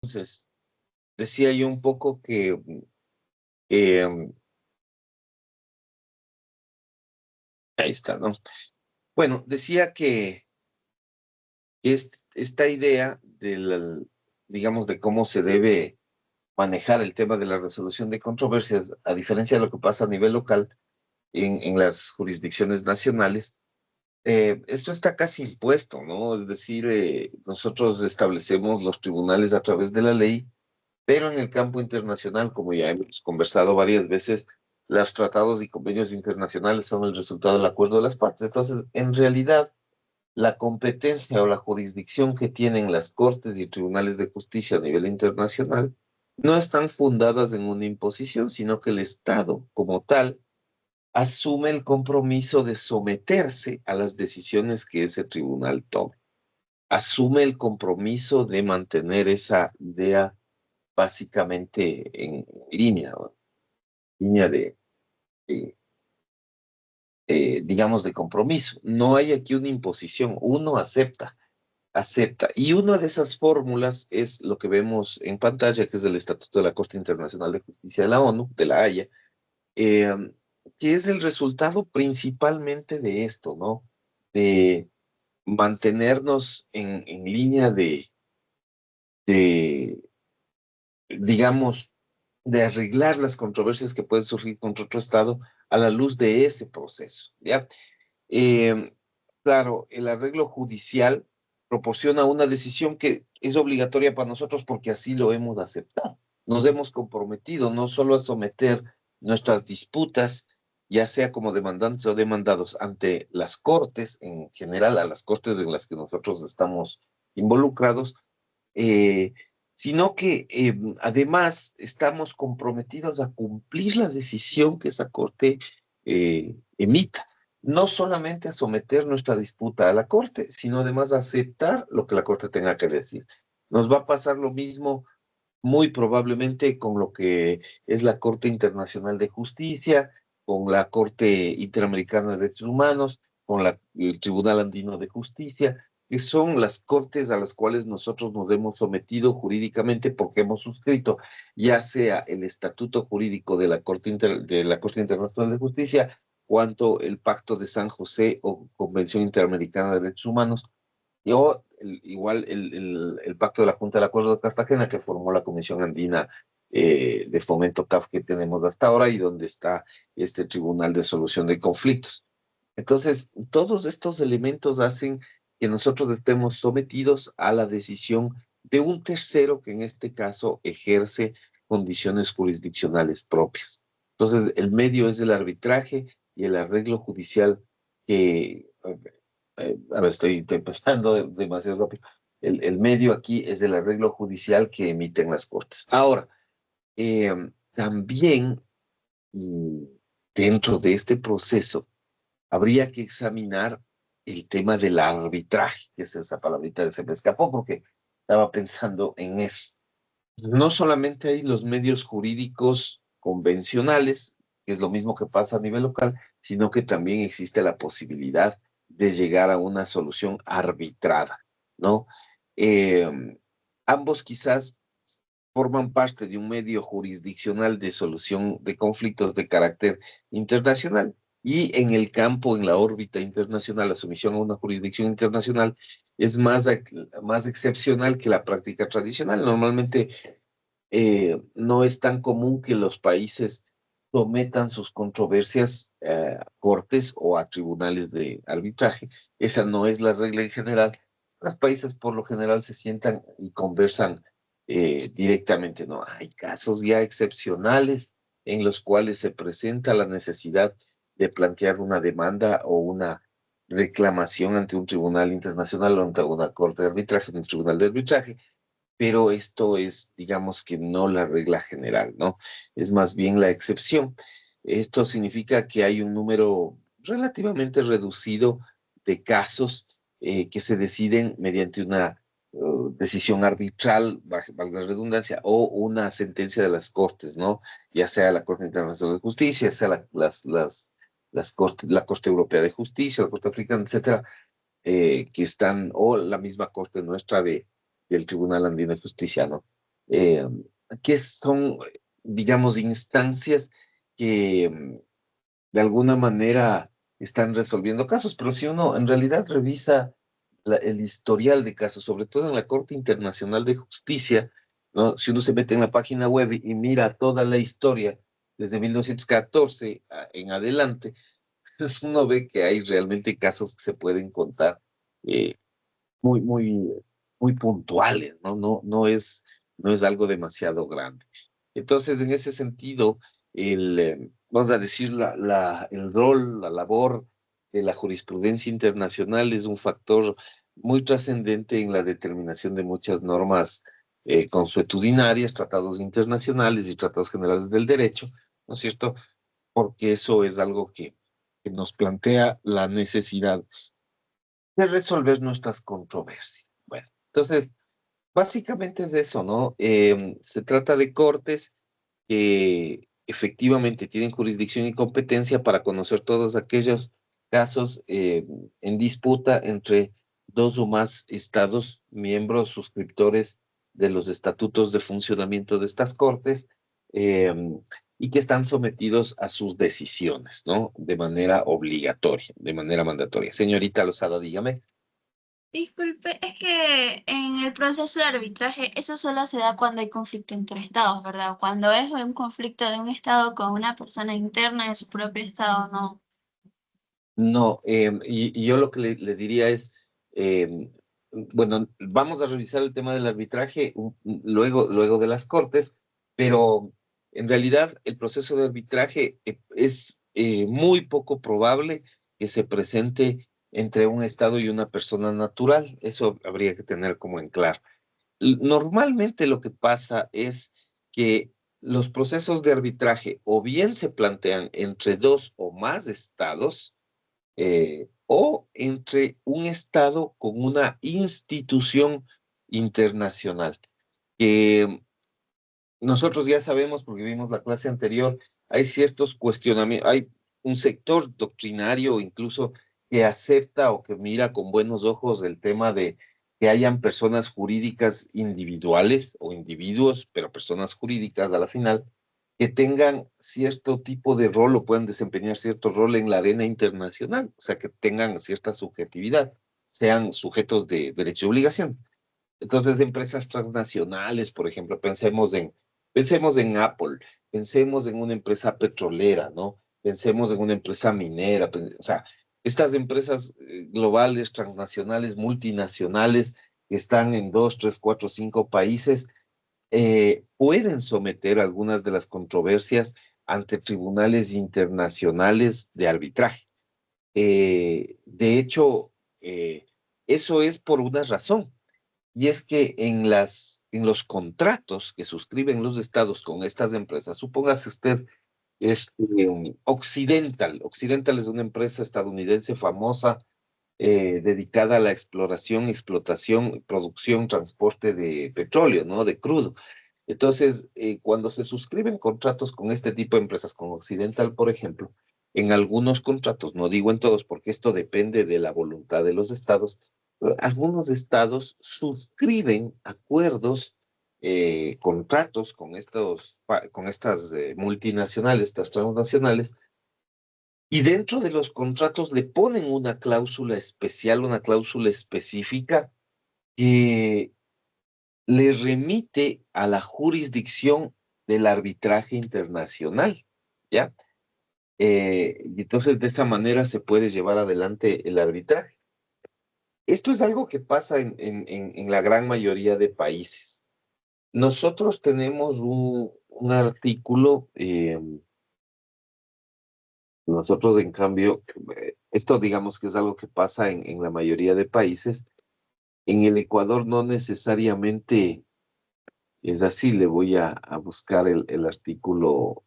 entonces, decía yo un poco que eh, ahí está, ¿no? Bueno, decía que esta idea digamos, de cómo se debe manejar el tema de la resolución de controversias, a diferencia de lo que pasa a nivel local en las jurisdicciones nacionales, esto está casi impuesto, ¿no? Es decir, nosotros establecemos los tribunales a través de la ley, pero en el campo internacional, como ya hemos conversado varias veces, los tratados y convenios internacionales son el resultado del acuerdo de las partes. Entonces, en realidad, la competencia o la jurisdicción que tienen las cortes y tribunales de justicia a nivel internacional no están fundadas en una imposición, sino que el Estado, como tal, asume el compromiso de someterse a las decisiones que ese tribunal tome. Asume el compromiso de mantener esa idea básicamente en línea, ¿no? Línea de, digamos, de compromiso. No hay aquí una imposición, uno acepta. Y una de esas fórmulas es lo que vemos en pantalla, que es el Estatuto de la Corte Internacional de Justicia de la ONU, de la Haya, eh, que es el resultado principalmente de esto, ¿no? De mantenernos en línea de, digamos, de arreglar las controversias que pueden surgir contra otro Estado a la luz de ese proceso, ¿ya? Eh, claro, el arreglo judicial proporciona una decisión que es obligatoria para nosotros porque así lo hemos aceptado. Nos hemos comprometido no solo a someter nuestras disputas, ya sea como demandantes o demandados, ante las cortes, en general a las cortes en las que nosotros estamos involucrados, eh, sino que además estamos comprometidos a cumplir la decisión que esa corte emita. No solamente a someter nuestra disputa a la corte, sino además a aceptar lo que la corte tenga que decir. Nos va a pasar lo mismo muy probablemente con lo que es la Corte Internacional de Justicia, con la Corte Interamericana de Derechos Humanos, con el Tribunal Andino de Justicia, que son las cortes a las cuales nosotros nos hemos sometido jurídicamente porque hemos suscrito ya sea el estatuto jurídico de la de la Corte Internacional de Justicia, cuanto el Pacto de San José o Convención Interamericana de Derechos Humanos, o igual el Pacto de la Junta del Acuerdo de Cartagena, que formó la Comisión Andina de Fomento CAF que tenemos hasta ahora y donde está este Tribunal de Solución de Conflictos. Entonces, todos estos elementos hacen que nosotros estemos sometidos a la decisión de un tercero que en este caso ejerce condiciones jurisdiccionales propias. Entonces, el medio es el arbitraje y el arreglo judicial que, a ver, estoy pasando demasiado rápido. El medio aquí es el arreglo judicial que emiten las cortes. Ahora, también y dentro de este proceso, habría que examinar el tema del arbitraje, que es esa palabrita que se me escapó porque estaba pensando en eso. No solamente hay los medios jurídicos convencionales, que es lo mismo que pasa a nivel local, sino que también existe la posibilidad de llegar a una solución arbitrada, ¿no? Eh, ambos quizás forman parte de un medio jurisdiccional de solución de conflictos de carácter internacional. Y en el campo, en la órbita internacional, la sumisión a una jurisdicción internacional es más excepcional que la práctica tradicional. Normalmente no es tan común que los países sometan sus controversias a cortes o a tribunales de arbitraje. Esa no es la regla en general. Los países por lo general se sientan y conversan directamente, ¿no? Hay casos ya excepcionales en los cuales se presenta la necesidad de plantear una demanda o una reclamación ante un tribunal internacional o ante una corte de arbitraje, un tribunal de arbitraje, pero esto es, digamos que no la regla general, ¿no? Es más bien la excepción. Esto significa que hay un número relativamente reducido de casos que se deciden mediante una decisión arbitral, valga la redundancia, o una sentencia de las cortes, ¿no? Ya sea la Corte Internacional de Justicia, sea la Corte Europea de Justicia, la Corte Africana, etcétera, que están, o la misma Corte nuestra del Tribunal Andino de Justicia, ¿no? eh, que son, digamos, instancias que de alguna manera están resolviendo casos, pero si uno en realidad revisa el historial de casos, sobre todo en la Corte Internacional de Justicia, ¿no? Si uno se mete en la página web y mira toda la historia desde 1914 en adelante, pues uno ve que hay realmente casos que se pueden contar eh, muy, muy, muy puntuales, ¿no? No es algo demasiado grande. Entonces, en ese sentido, vamos a decir, el rol, la labor de la jurisprudencia internacional es un factor muy trascendente en la determinación de muchas normas consuetudinarias, tratados internacionales y tratados generales del derecho, ¿no es cierto? Porque eso es algo que nos plantea la necesidad de resolver nuestras controversias. Bueno, entonces, básicamente es eso, ¿no? Se trata de cortes que efectivamente tienen jurisdicción y competencia para conocer todos aquellos casos en disputa entre dos o más estados miembros suscriptores de los estatutos de funcionamiento de estas cortes eh, y que están sometidos a sus decisiones, ¿no? De manera obligatoria, de manera mandatoria. Señorita Lozada, dígame. Disculpe, es que en el proceso de arbitraje eso solo se da cuando hay conflicto entre estados, ¿verdad? Cuando es un conflicto de un estado con una persona interna de su propio estado, no. No, y yo lo que le diría es, eh, bueno, vamos a revisar el tema del arbitraje luego de las cortes, pero en realidad el proceso de arbitraje es muy poco probable que se presente entre un Estado y una persona natural. Eso habría que tener como en claro. Normalmente lo que pasa es que los procesos de arbitraje o bien se plantean entre dos o más estados, o entre un Estado con una institución internacional, que nosotros ya sabemos, porque vimos la clase anterior, hay ciertos cuestionamientos, hay un sector doctrinario incluso que acepta o que mira con buenos ojos el tema de que hayan personas jurídicas individuales o individuos, pero personas jurídicas a la final, que tengan cierto tipo de rol o puedan desempeñar cierto rol en la arena internacional, o sea, que tengan cierta subjetividad, sean sujetos de derecho y obligación. Entonces, de empresas transnacionales, por ejemplo, pensemos en Apple, pensemos en una empresa petrolera, ¿no? Pensemos en una empresa minera, o sea, estas empresas globales, transnacionales, multinacionales, que están en dos, tres, cuatro, cinco países, pueden someter algunas de las controversias ante tribunales internacionales de arbitraje. De hecho, eso es por una razón y es que en los contratos que suscriben los estados con estas empresas, supóngase usted Occidental. Occidental es una empresa estadounidense famosa dedicada a la exploración, explotación, producción, transporte de petróleo, ¿no? De crudo. Entonces, cuando se suscriben contratos con este tipo de empresas, con Occidental, por ejemplo, en algunos contratos, no digo en todos, porque esto depende de la voluntad de los estados, pero algunos estados suscriben acuerdos, contratos con con estas multinacionales, estas transnacionales, y dentro de los contratos le ponen una cláusula especial, una cláusula específica que le remite a la jurisdicción del arbitraje internacional, ¿ya? Y entonces de esa manera se puede llevar adelante el arbitraje. Esto es algo que pasa en la gran mayoría de países. Nosotros tenemos un artículo, nosotros en cambio, esto digamos que es algo que pasa en la mayoría de países. En el Ecuador no necesariamente es así, le voy a buscar el artículo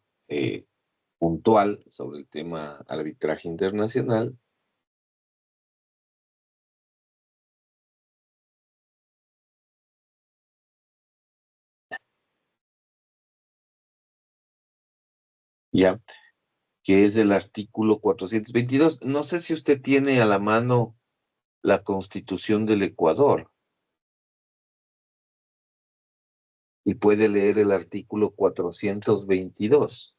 puntual sobre el tema arbitraje internacional. Ya, que es el artículo 422. No sé si usted tiene a la mano la Constitución del Ecuador. y puede leer el artículo 422.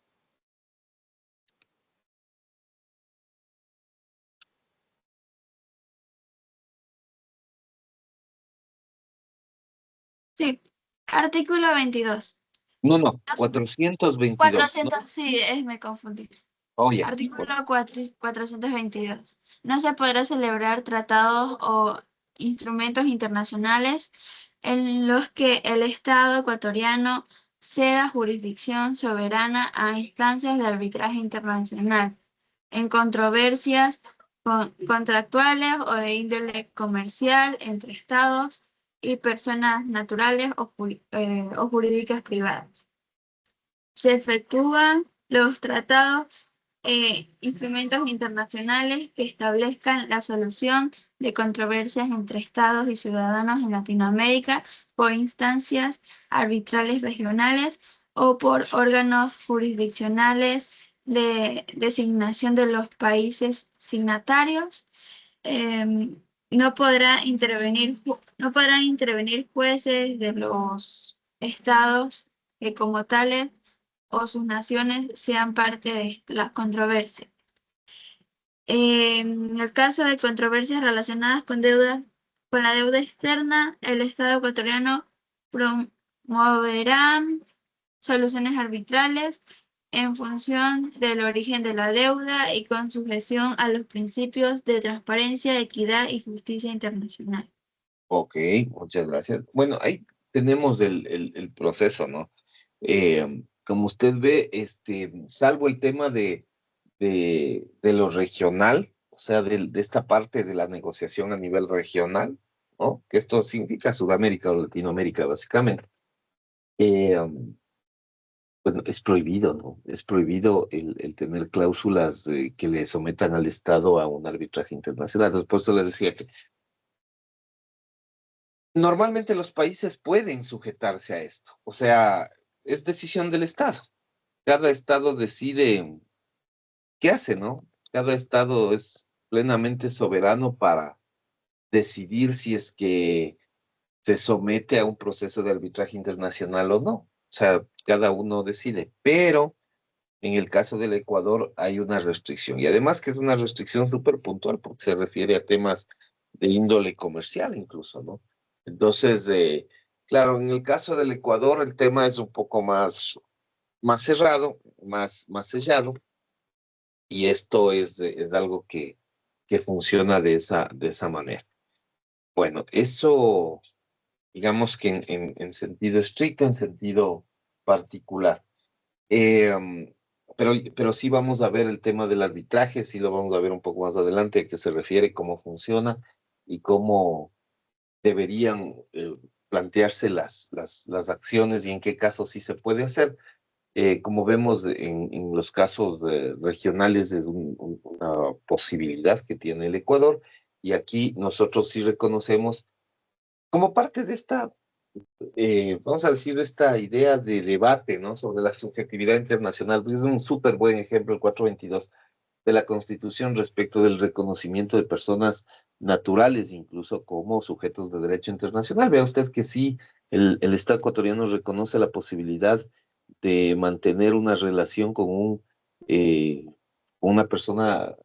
Sí, artículo 22. No, no, No sé, 422. No, 400, sí, me confundí. oh, ya. Artículo 422. No se podrá celebrar tratados o instrumentos internacionales en los que el Estado ecuatoriano ceda jurisdicción soberana a instancias de arbitraje internacional en controversias contractuales o de índole comercial entre estados y personas naturales o jurídicas privadas. Se efectúan los tratados e instrumentos internacionales que establezcan la solución de controversias entre estados y ciudadanos en Latinoamérica por instancias arbitrales regionales o por órganos jurisdiccionales de designación de los países signatarios. No podrán intervenir jueces de los estados que como tales o sus naciones sean parte de las controversias. En el caso de controversias relacionadas con la deuda externa, el Estado ecuatoriano promoverá soluciones arbitrales en función del origen de la deuda y con sujeción a los principios de transparencia, equidad y justicia internacional. Ok, muchas gracias. Bueno, ahí tenemos el proceso, ¿no? Como usted ve, salvo el tema de lo regional, o sea, de esta parte de la negociación a nivel regional, ¿no? Que esto significa Sudamérica o Latinoamérica, básicamente. Bueno, es prohibido, ¿no? Es prohibido el tener cláusulas que le sometan al Estado a un arbitraje internacional. Después eso le decía que normalmente los países pueden sujetarse a esto, o sea, es decisión del Estado. Cada Estado decide qué hace, ¿no? Cada Estado es plenamente soberano para decidir si es que se somete a un proceso de arbitraje internacional o no. O sea, cada uno decide, pero en el caso del Ecuador hay una restricción y además que es una restricción súper puntual porque se refiere a temas de índole comercial incluso, ¿no? Entonces, claro, en el caso del Ecuador el tema es un poco más cerrado, más sellado y esto es algo que funciona de esa manera. Bueno, eso digamos que en sentido estricto, en sentido particular. Eh, pero sí vamos a ver el tema del arbitraje, sí lo vamos a ver un poco más adelante, a qué se refiere, cómo funciona y cómo deberían plantearse las acciones y en qué casos sí se puede hacer. Como vemos en los casos regionales es una posibilidad que tiene el Ecuador y aquí nosotros sí reconocemos como parte de esta vamos a decir, esta idea de debate, ¿no? Sobre la subjetividad internacional, es un súper buen ejemplo el 422 de la Constitución respecto del reconocimiento de personas naturales, incluso como sujetos de derecho internacional. Vea usted que sí, el Estado ecuatoriano reconoce la posibilidad de mantener una relación con una persona,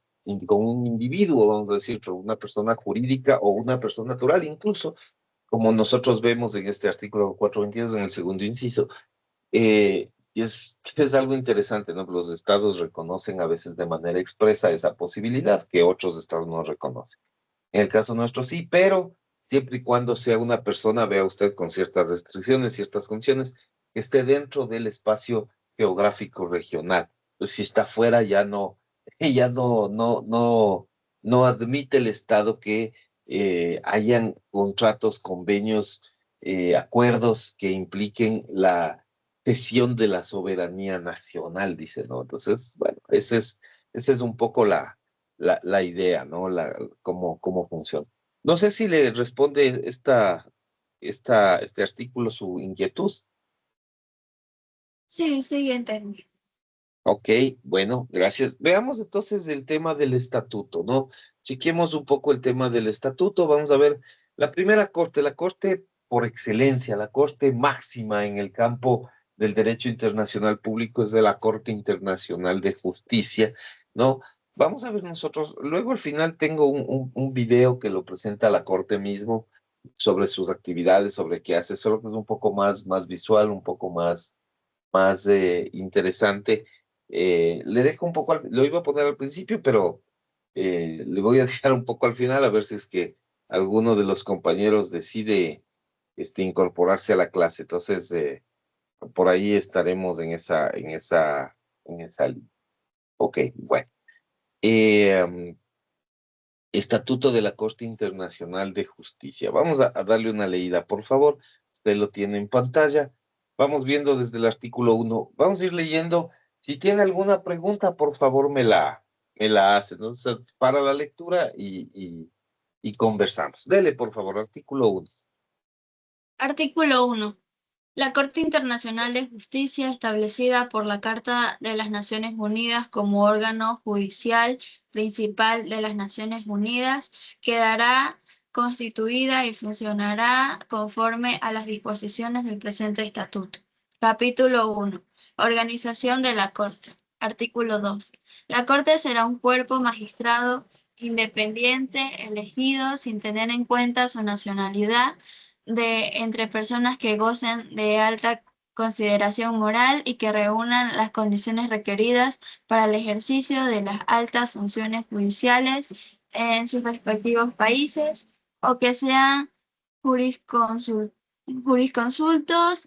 con un individuo, vamos a decir, con una persona jurídica o una persona natural, incluso como nosotros vemos en este artículo 422, en el segundo inciso, y es algo interesante, ¿no? Los estados reconocen a veces de manera expresa esa posibilidad que otros estados no reconocen. En el caso nuestro sí, pero siempre y cuando sea una persona, vea usted, con ciertas restricciones, ciertas condiciones, que esté dentro del espacio geográfico regional. Pues si está fuera ya no, ya no admite el Estado que hayan contratos, convenios, acuerdos que impliquen la cesión de la soberanía nacional, dice, ¿no? Entonces, bueno, esa es un poco la idea, ¿no? Cómo funciona. No sé si le responde este artículo su inquietud. Sí, sí, entendí. Ok, bueno, gracias. Veamos entonces el tema del estatuto, ¿no? Chequemos un poco el tema del estatuto. Vamos a ver la primera corte. La corte por excelencia, la corte máxima en el campo del derecho internacional público es de la Corte Internacional de Justicia, ¿no? Vamos a ver nosotros, luego al final tengo un video que lo presenta la Corte mismo sobre sus actividades, sobre qué hace, solo que es un poco más visual, un poco más interesante. Le dejo un poco, lo iba a poner al principio, pero le voy a dejar un poco al final a ver si es que alguno de los compañeros decide incorporarse a la clase. Entonces, por ahí estaremos en esa línea. Ok, bueno. Estatuto de la Corte Internacional de Justicia. Vamos a darle una leída, por favor. Usted lo tiene en pantalla. Vamos viendo desde el artículo 1. Vamos a ir leyendo. Si tiene alguna pregunta, por favor, me la hace. Entonces, para la lectura y conversamos. Dele, por favor, artículo 1. Artículo 1. La Corte Internacional de Justicia, establecida por la Carta de las Naciones Unidas como órgano judicial principal de las Naciones Unidas, quedará constituida y funcionará conforme a las disposiciones del presente estatuto. Capítulo 1. Organización de la Corte. Artículo 2. La Corte será un cuerpo magistrado independiente, elegido sin tener en cuenta su nacionalidad, entre personas que gocen de alta consideración moral y que reúnan las condiciones requeridas para el ejercicio de las altas funciones judiciales en sus respectivos países o que sean jurisconsultos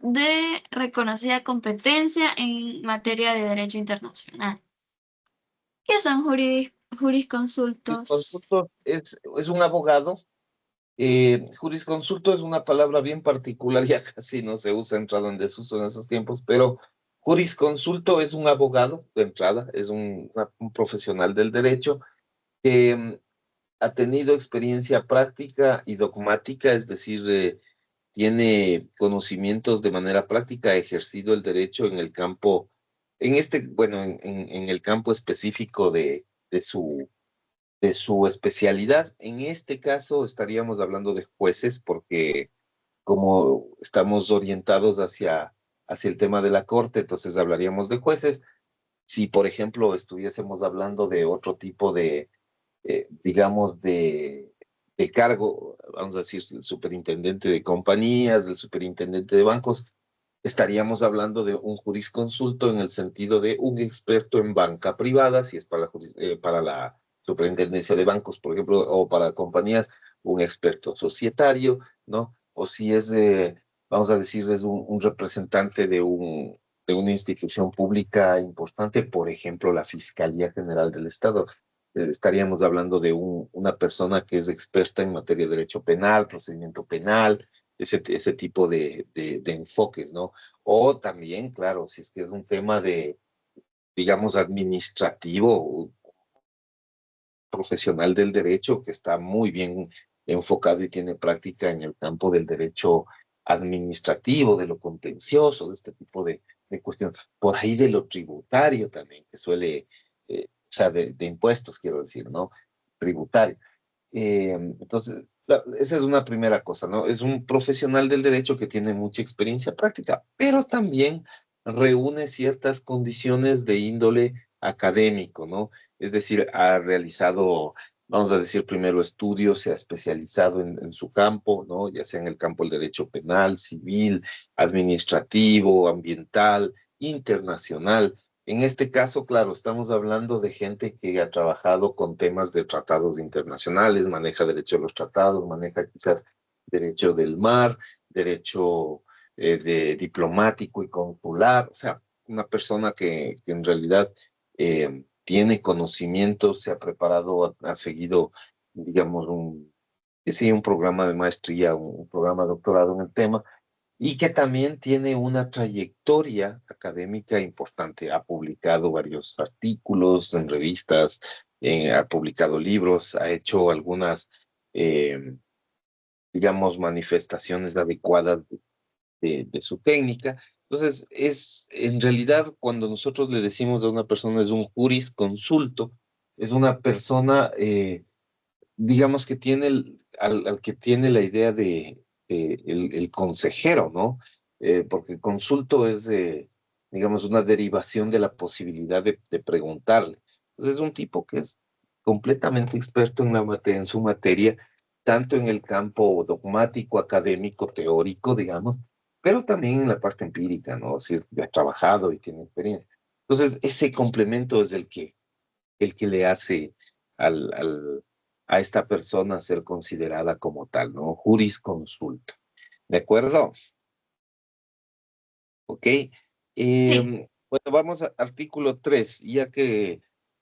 de reconocida competencia en materia de derecho internacional. ¿Qué son El jurisconsultos? consulto es un abogado. Jurisconsulto es una palabra bien particular, ya casi no se usa, ha entrado en desuso en esos tiempos, pero jurisconsulto es un abogado de entrada, es un profesional del derecho que ha tenido experiencia práctica y dogmática, es decir, tiene conocimientos de manera práctica, ha ejercido el derecho en el campo, bueno, en el campo específico de su de su especialidad. En este caso estaríamos hablando de jueces porque como estamos orientados hacia el tema de la corte, entonces hablaríamos de jueces. Si, por ejemplo, estuviésemos hablando de otro tipo digamos, de cargo, vamos a decir, el superintendente de compañías, el superintendente de bancos, estaríamos hablando de un jurisconsulto en el sentido de un experto en banca privada, si es para la superintendencia de bancos, por ejemplo, o para compañías, un experto societario, ¿no? O si es, vamos a decir, es un representante de una institución pública importante, por ejemplo, la Fiscalía General del Estado. Estaríamos hablando de una persona que es experta en materia de derecho penal, procedimiento penal, ese tipo de enfoques, ¿no? O también, claro, si es que es un tema digamos, administrativo, profesional del derecho, que está muy bien enfocado y tiene práctica en el campo del derecho administrativo, de lo contencioso, de este tipo de cuestiones. Por ahí de lo tributario también, que suele, o sea, de impuestos, quiero decir, ¿no? Tributario. Entonces, esa es una primera cosa, ¿no? Es un profesional del derecho que tiene mucha experiencia práctica, pero también reúne ciertas condiciones de índole académico, ¿no? Es decir, ha realizado, vamos a decir, primero estudios, se ha especializado en su campo, ¿no? Ya sea en el campo del derecho penal, civil, administrativo, ambiental, internacional. En este caso, claro, estamos hablando de gente que ha trabajado con temas de tratados internacionales, maneja derecho de los tratados, maneja quizás derecho del mar, derecho de diplomático y consular, o sea, una persona que en realidad tiene conocimientos, se ha preparado, ha seguido, digamos, un programa de maestría, un programa de doctorado en el tema y que también tiene una trayectoria académica importante. Ha publicado varios artículos en revistas, ha publicado libros, ha hecho algunas, eh, digamos, manifestaciones adecuadas de su técnica. Entonces, en realidad, cuando nosotros le decimos a una persona es un jurisconsulto, es una persona digamos que tiene al que tiene la idea el consejero, ¿no? Porque el consulto es, digamos, una derivación de la posibilidad de preguntarle. Entonces es un tipo que es completamente experto en en su materia, tanto en el campo dogmático, académico, teórico, digamos, pero también en la parte empírica, ¿no? Es decir, ha trabajado y tiene experiencia. Entonces, ese complemento es el que le hace a esta persona ser considerada como tal, ¿no? Jurisconsulto. ¿De acuerdo? Ok. Sí, Bueno, vamos a artículo 3,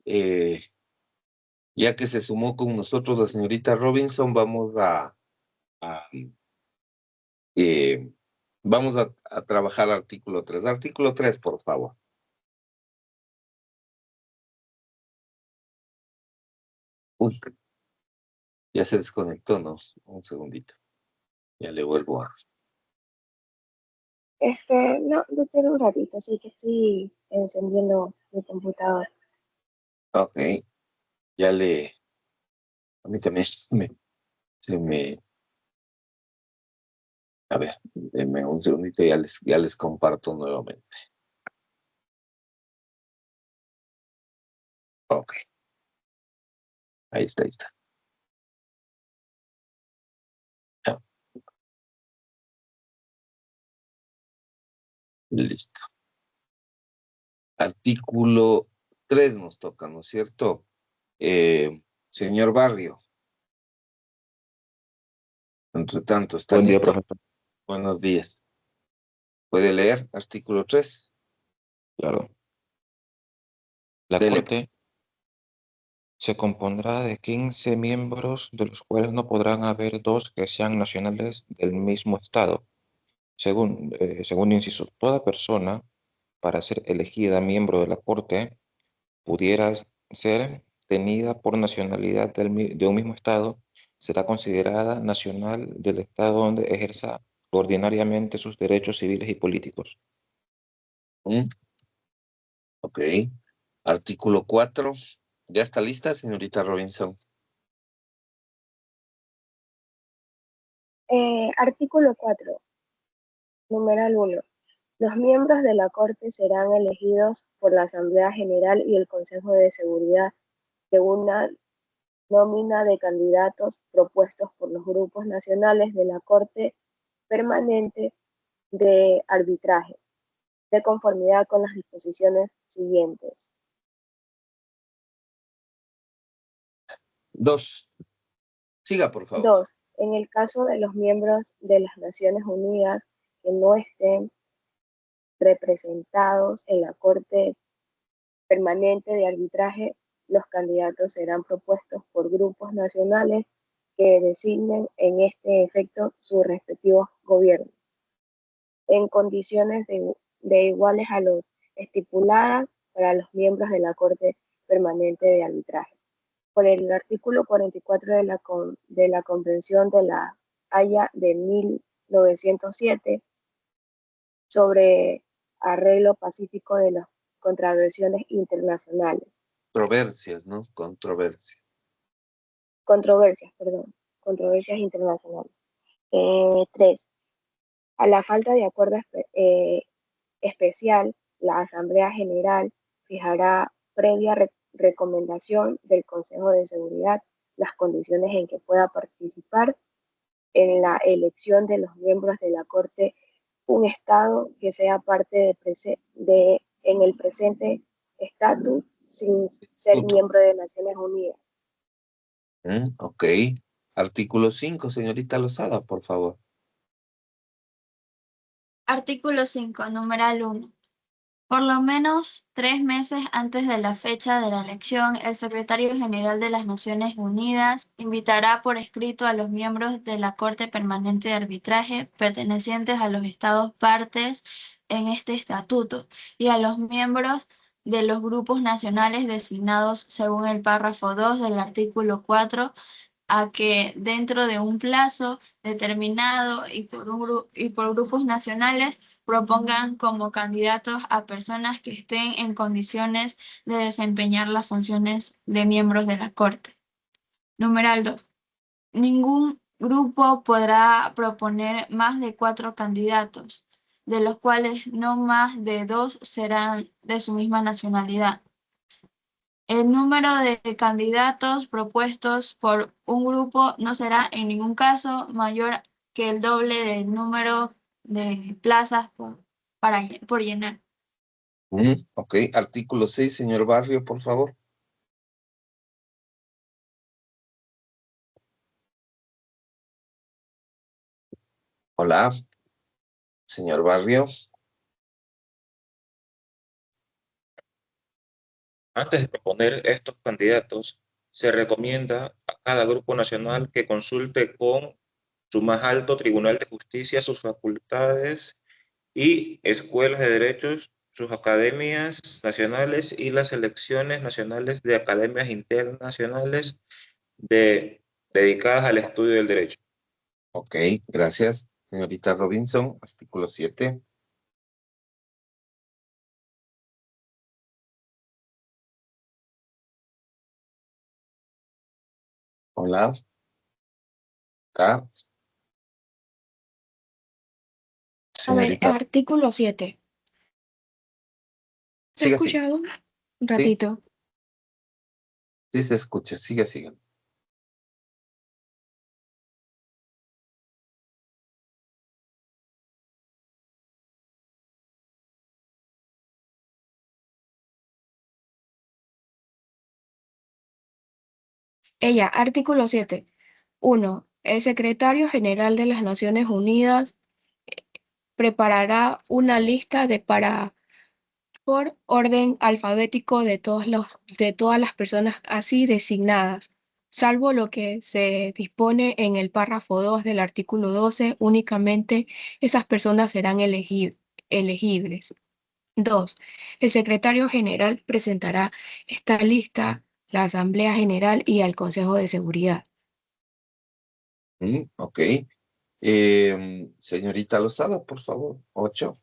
eh, ya que se sumó con nosotros la señorita Robinson, a, eh, a trabajar artículo 3. Artículo 3, por favor. Uy, ya se desconectó, ¿no? Un segundito. Ya le vuelvo a... No, yo tengo un ratito, así que estoy encendiendo mi computador. Ok, ya le... A mí también se me... A ver, denme un segundito, ya les comparto nuevamente. Ok, ahí está, ahí está. Ya, listo. Artículo 3 nos toca, ¿no es cierto? Señor Barrio, entre tanto, ¿está Buen día, listo? profesor. Buenos días. ¿Puede leer artículo 3? Claro. La Dele. Corte se compondrá de 15 miembros, de los cuales no podrán haber dos que sean nacionales del mismo Estado. Según inciso, toda persona, para ser elegida miembro de la Corte, pudiera ser tenida por nacionalidad de un mismo Estado, será considerada nacional del Estado donde ejerza ordinariamente sus derechos civiles y políticos. ¿Mm? Ok. Artículo 4. ¿Ya está lista, señorita Robinson? Artículo 4, numeral 1. Los miembros de la Corte serán elegidos por la Asamblea General y el Consejo de Seguridad de una nómina de candidatos propuestos por los grupos nacionales de la Corte Permanente de Arbitraje, de conformidad con las disposiciones siguientes. 2. Siga, por favor. 2. En el caso de los miembros de las Naciones Unidas que no estén representados en la Corte Permanente de Arbitraje, los candidatos serán propuestos por grupos nacionales que designen en este efecto sus respectivos gobiernos, en condiciones de iguales a los estipuladas para los miembros de la Corte Permanente de Arbitraje. Por el artículo 44 de la Convención de la Haya de 1907 sobre arreglo pacífico de las controversias internacionales. Controversias, ¿no? Controversias. Controversias internacionales. 3. A la falta de acuerdo especial, la Asamblea General fijará previa recomendación del Consejo de Seguridad las condiciones en que pueda participar en la elección de los miembros de la Corte un Estado que sea parte en el presente estatus sin ser miembro de Naciones Unidas. Ok. Artículo 5, señorita Lozada, por favor. artículo 5, numeral 1. Por lo menos 3 meses antes de la fecha de la elección, el Secretario General de las Naciones Unidas invitará por escrito a los miembros de la Corte Permanente de Arbitraje pertenecientes a los Estados partes en este estatuto y a los miembros de los grupos nacionales designados según el párrafo 2 del artículo 4 a que dentro de un plazo determinado y por grupos nacionales propongan como candidatos a personas que estén en condiciones de desempeñar las funciones de miembros de la Corte. Numeral 2. Ningún grupo podrá proponer más de 4 candidatos, de los cuales no más de 2 serán de su misma nacionalidad. El número de candidatos propuestos por un grupo no será en ningún caso mayor que el doble del número de plazas por llenar. Ok, artículo 6, señor Barrio, por favor. Hola, señor Barrio. Antes de proponer estos candidatos, se recomienda a cada grupo nacional que consulte con su más alto Tribunal de Justicia sus facultades y escuelas de derechos, sus academias nacionales y las selecciones nacionales de academias internacionales dedicadas al estudio del derecho. Ok, gracias. Señorita Robinson, artículo 7. Hola. Acá. A ver, Señorita, artículo 7. ¿Se ha siga, siga. escuchado? Un Sí, ratito. sí se escucha, siga, siga. Artículo 7. 1. El secretario general de las Naciones Unidas preparará una lista por orden alfabético de todas las personas así designadas, salvo lo que se dispone en el párrafo 2 del artículo 12, únicamente esas personas serán elegibles. 2. El secretario general presentará esta lista a la Asamblea General y al Consejo de Seguridad. Ok. Señorita Lozada, por favor. 8.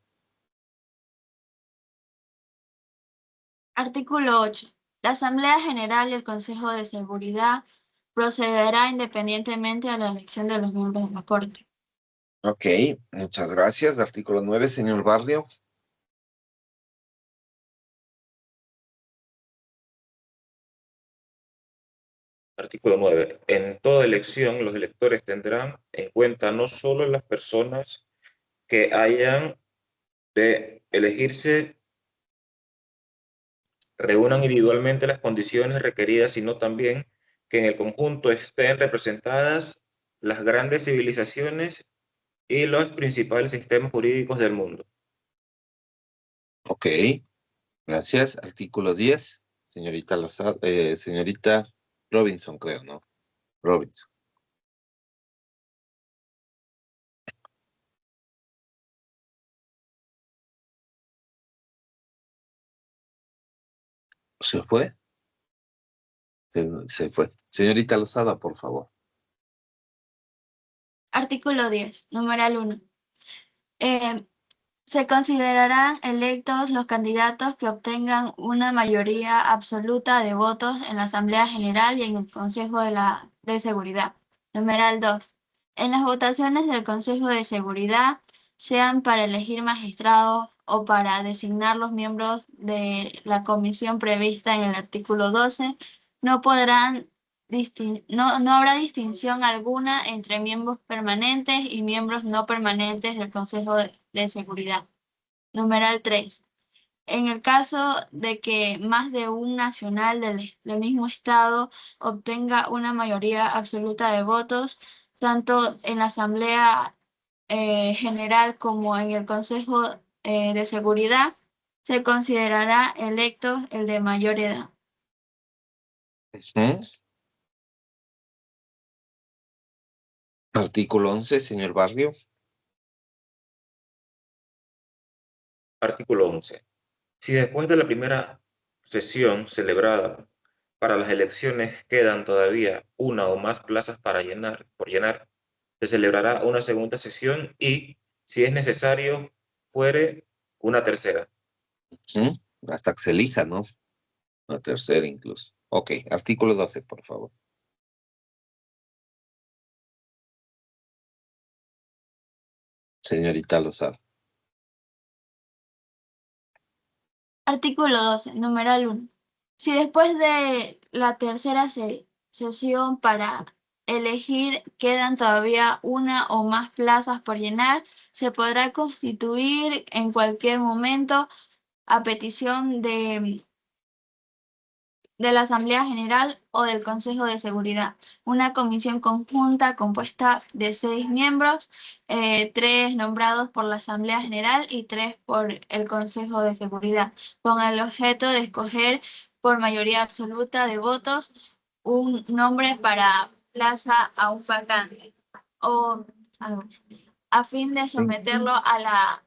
Artículo 8. La Asamblea General y el Consejo de Seguridad procederá independientemente a la elección de los miembros de la Corte. Ok, muchas gracias. Artículo 9, señor Barrio. Artículo 9. En toda elección, los electores tendrán en cuenta no solo las personas que hayan de elegirse reúnan individualmente las condiciones requeridas, sino también que en el conjunto estén representadas las grandes civilizaciones y los principales sistemas jurídicos del mundo. Ok, gracias. Artículo 10, señorita Lozada, señorita Robinson, creo, ¿no? Robinson. ¿Se fue? Se fue. Señorita Lozada, por favor. Artículo 10, numeral 1. Se considerarán electos los candidatos que obtengan una mayoría absoluta de votos en la Asamblea General y en el Consejo de Seguridad. Numeral 2. En las votaciones del Consejo de Seguridad, sean para elegir magistrados o para designar los miembros de la comisión prevista en el artículo 12, no habrá distinción alguna entre miembros permanentes y miembros no permanentes del Consejo de Seguridad. Numeral 3. En el caso de que más de un nacional del mismo Estado obtenga una mayoría absoluta de votos, tanto en la Asamblea General como en el Consejo de Seguridad, se considerará electo el de mayor edad. Artículo 11, señor Barrio. Artículo 11. Si después de la primera sesión celebrada para las elecciones quedan todavía una o más plazas por llenar, se celebrará una segunda sesión y, si es necesario, fuere una tercera. Hasta que se elija, ¿no? Una tercera incluso. Ok, artículo 12, por favor. señorita Lozada. Artículo 12, numeral 1. Si después de la tercera sesión para elegir quedan todavía una o más plazas por llenar, se podrá constituir en cualquier momento, a petición de la Asamblea General o del Consejo de Seguridad, una comisión conjunta compuesta de 6 miembros, 3 nombrados por la Asamblea General y 3 por el Consejo de Seguridad, con el objeto de escoger por mayoría absoluta de votos un nombre para plaza a un vacante, o a fin de someterlo a la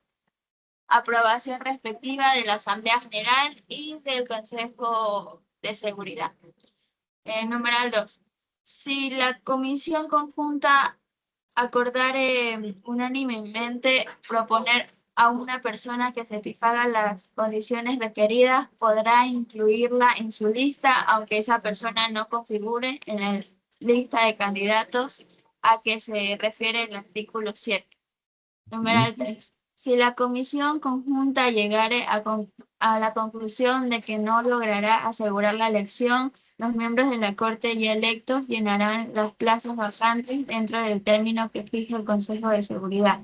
aprobación respectiva de la Asamblea General y del Consejo de Seguridad. Numeral 2. Si la comisión conjunta acordare unánimemente proponer a una persona que satisfaga las condiciones requeridas, podrá incluirla en su lista, aunque esa persona no configure en la lista de candidatos a que se refiere el artículo 7. Numeral 3. Si la comisión conjunta llegare a la conclusión de que no logrará asegurar la elección, los miembros de la Corte ya electos llenarán las plazas vacantes dentro del término que fije el Consejo de Seguridad,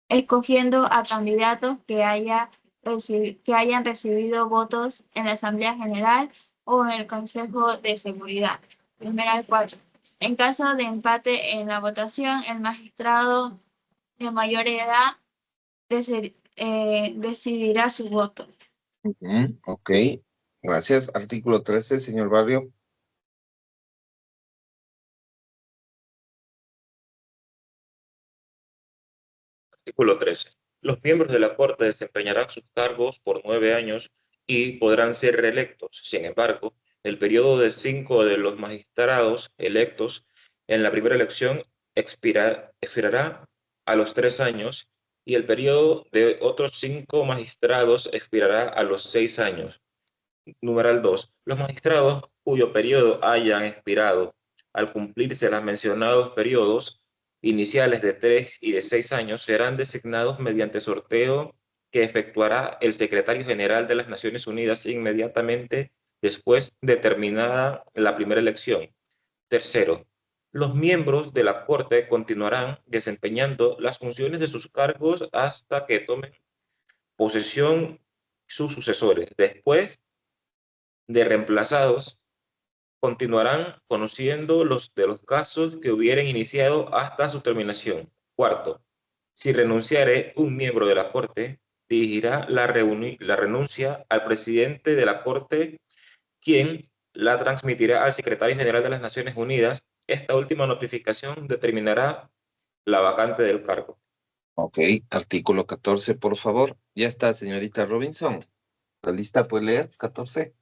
escogiendo a candidatos que hayan recibido votos en la Asamblea General o en el Consejo de Seguridad. Numeral 4. En caso de empate en la votación, el magistrado de mayor edad decidirá su voto. Ok, gracias. Artículo 13, señor Barrio. Artículo 13. Los miembros de la Corte desempeñarán sus cargos por 9 años y podrán ser reelectos. Sin embargo, el periodo de 5 de los magistrados electos en la primera elección expirará a los 3 años y el periodo de otros 5 magistrados expirará a los 6 años. Numeral 2. Los magistrados cuyo periodo hayan expirado al cumplirse los mencionados periodos iniciales de 3 y de 6 años serán designados mediante sorteo que efectuará el Secretario General de las Naciones Unidas inmediatamente después de terminada la primera elección. Tercero, los miembros de la Corte continuarán desempeñando las funciones de sus cargos hasta que tomen posesión sus sucesores. Después de reemplazados, continuarán conociendo los de los casos que hubieren iniciado hasta su terminación. Cuarto, si renunciare un miembro de la Corte, dirigirá la renuncia al presidente de la Corte, quien la transmitirá al secretario general de las Naciones Unidas. Esta última notificación determinará la vacante del cargo. Ok, artículo 14, por favor. Ya está, señorita Robinson. ¿La lista puede leer? 14.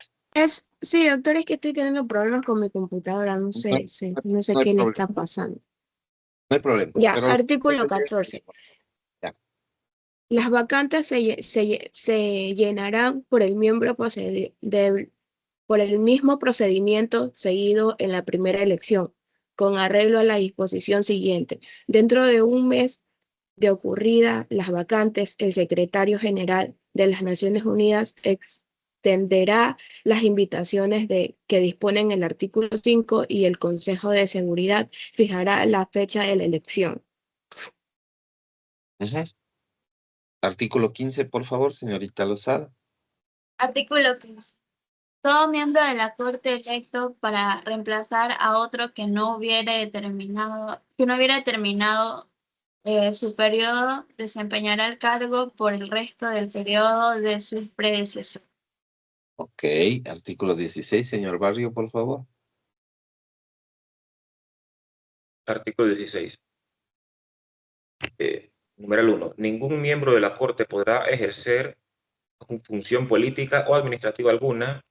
Sí, doctor, es que estoy teniendo problemas con mi computadora, no sé No hay qué le problema. está pasando. No hay problema. Ya, Pero artículo 14. Ya. Las vacantes se llenarán por el miembro por el mismo procedimiento seguido en la primera elección, con arreglo a la disposición siguiente. Dentro de un mes de ocurrida las vacantes, el secretario general de las Naciones Unidas extenderá las invitaciones que disponen el artículo 5 y el Consejo de Seguridad fijará la fecha de la elección. Artículo 15, por favor, señorita Lozada. Artículo 15. Todo miembro de la Corte electo para reemplazar a otro que no hubiera terminado su periodo desempeñará el cargo por el resto del periodo de su predecesor. Ok, artículo 16, señor Barrio, por favor. Artículo 16. Numeral 1. Ningún miembro de la Corte podrá ejercer función política o administrativa alguna,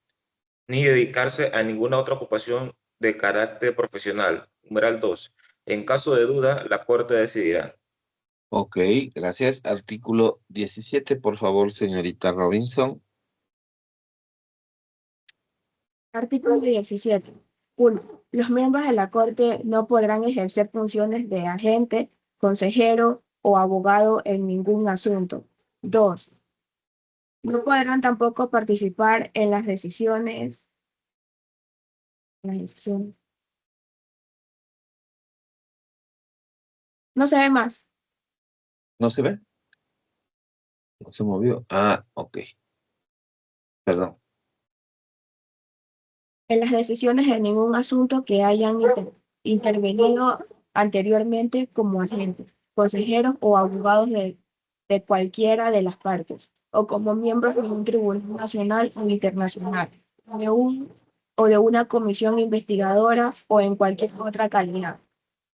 ni dedicarse a ninguna otra ocupación de carácter profesional. Numeral 2. En caso de duda, la Corte decidirá. Ok, gracias. Artículo 17, por favor, señorita Robinson. Artículo 17. 1. Los miembros de la Corte no podrán ejercer funciones de agente, consejero, o abogado en ningún asunto. 2. No podrán tampoco participar en las decisiones. No se ve más. ¿No se ve? ¿No se movió? Ah, ok. Perdón. En las decisiones de ningún asunto que hayan intervenido anteriormente como agentes, consejeros o abogados de cualquiera de las partes, o como miembros de un tribunal nacional o internacional, o de una comisión investigadora o en cualquier otra calidad.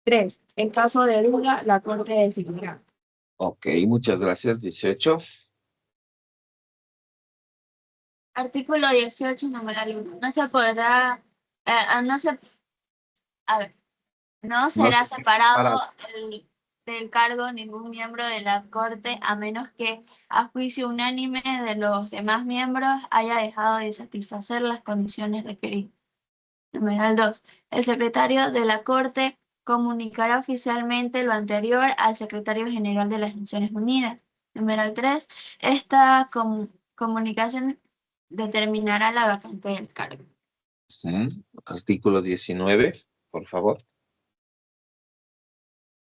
3. En caso de duda, la Corte decidirá. Ok, muchas gracias. 18. Artículo 18, numeral 1. No se podrá, no se, a ver, no No será se separado para. del cargo ningún miembro de la Corte a menos que, a juicio unánime de los demás miembros, haya dejado de satisfacer las condiciones requeridas. Numeral 2. El secretario de la Corte comunicará oficialmente lo anterior al secretario general de las Naciones Unidas. Numeral 3. Esta comunicación determinará la vacante del cargo. Artículo 19, por favor.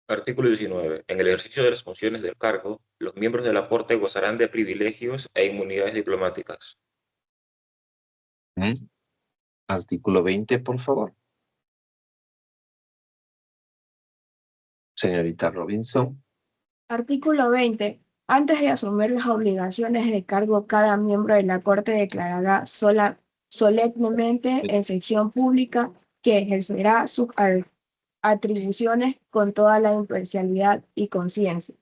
Artículo 19. En el ejercicio de las funciones del cargo, los miembros de la Corte gozarán de privilegios e inmunidades diplomáticas. Artículo 20, por favor. Señorita Robinson. Artículo 20. Antes de asumir las obligaciones del cargo, cada miembro de la Corte declarará solemnemente en sesión pública que ejercerá sus atribuciones con toda la imparcialidad y conciencia.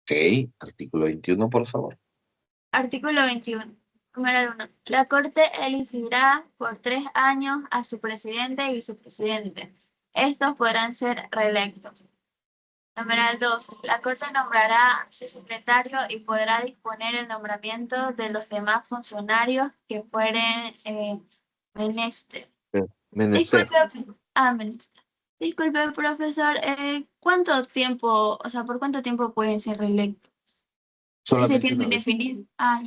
Ok, artículo 21, por favor. Artículo 21. Número 1. La Corte elegirá por 3 años a su presidente y vicepresidente. Estos podrán ser reelectos. Numeral 2. La Corte nombrará su secretario y podrá disponer el nombramiento de los demás funcionarios que fueren menester. Menester. Menester. Disculpe, profesor, ¿cuánto tiempo, por cuánto tiempo pueden ser reelectos? ¿Ese Solamente tiempo una vez. indefinido? Ya.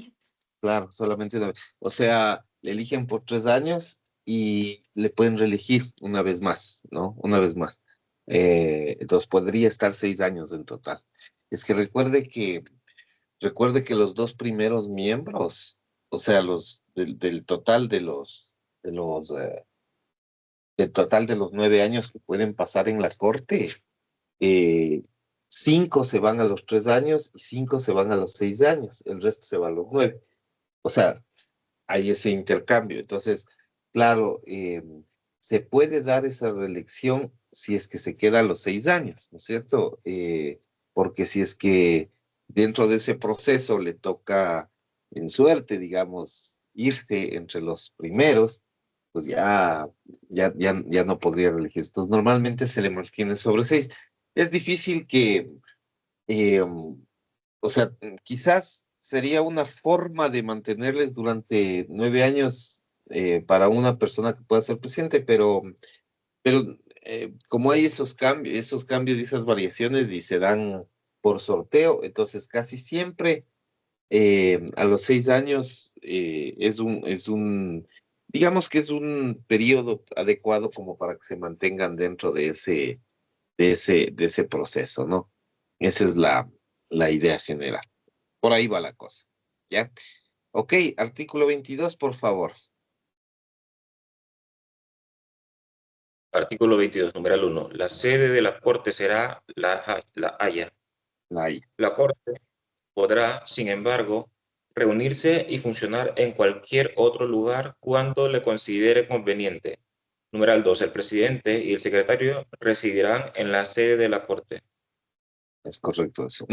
Claro, solamente una vez. O sea, le eligen por 3 años y le pueden reelegir una vez más, ¿no? Una vez más. Entonces podría estar 6 años en total. Es que recuerde que los dos primeros miembros, o sea, los del total del total de los 9 años que pueden pasar en la corte, eh, 5 se van a los 3 años y 5 se van a los 6 años. El resto se va a los 9. O sea, hay ese intercambio. Entonces, claro, se puede dar esa reelección si es que se queda a los 6 años, ¿no es cierto? Porque si es que dentro de ese proceso le toca en suerte, digamos, irse entre los primeros, pues ya no podría reelegirse. Entonces, normalmente se le mantiene sobre 6. Es difícil que, o sea, quizás sería una forma de mantenerles durante 9 años para una persona que pueda ser presidente, pero como hay esos cambios y esas variaciones y se dan por sorteo, entonces casi siempre a los 6 años digamos que es un periodo adecuado como para que se mantengan dentro de ese proceso, ¿no? Esa es la idea general. Por ahí va la cosa, ¿ya? Ok, artículo 22, por favor. Artículo 22, numeral 1. La sede de la Corte será La Haya. La hay. La Corte podrá, sin embargo, reunirse y funcionar en cualquier otro lugar cuando le considere conveniente. Numeral 2. El presidente y el secretario residirán en la sede de la Corte. Es correcto eso.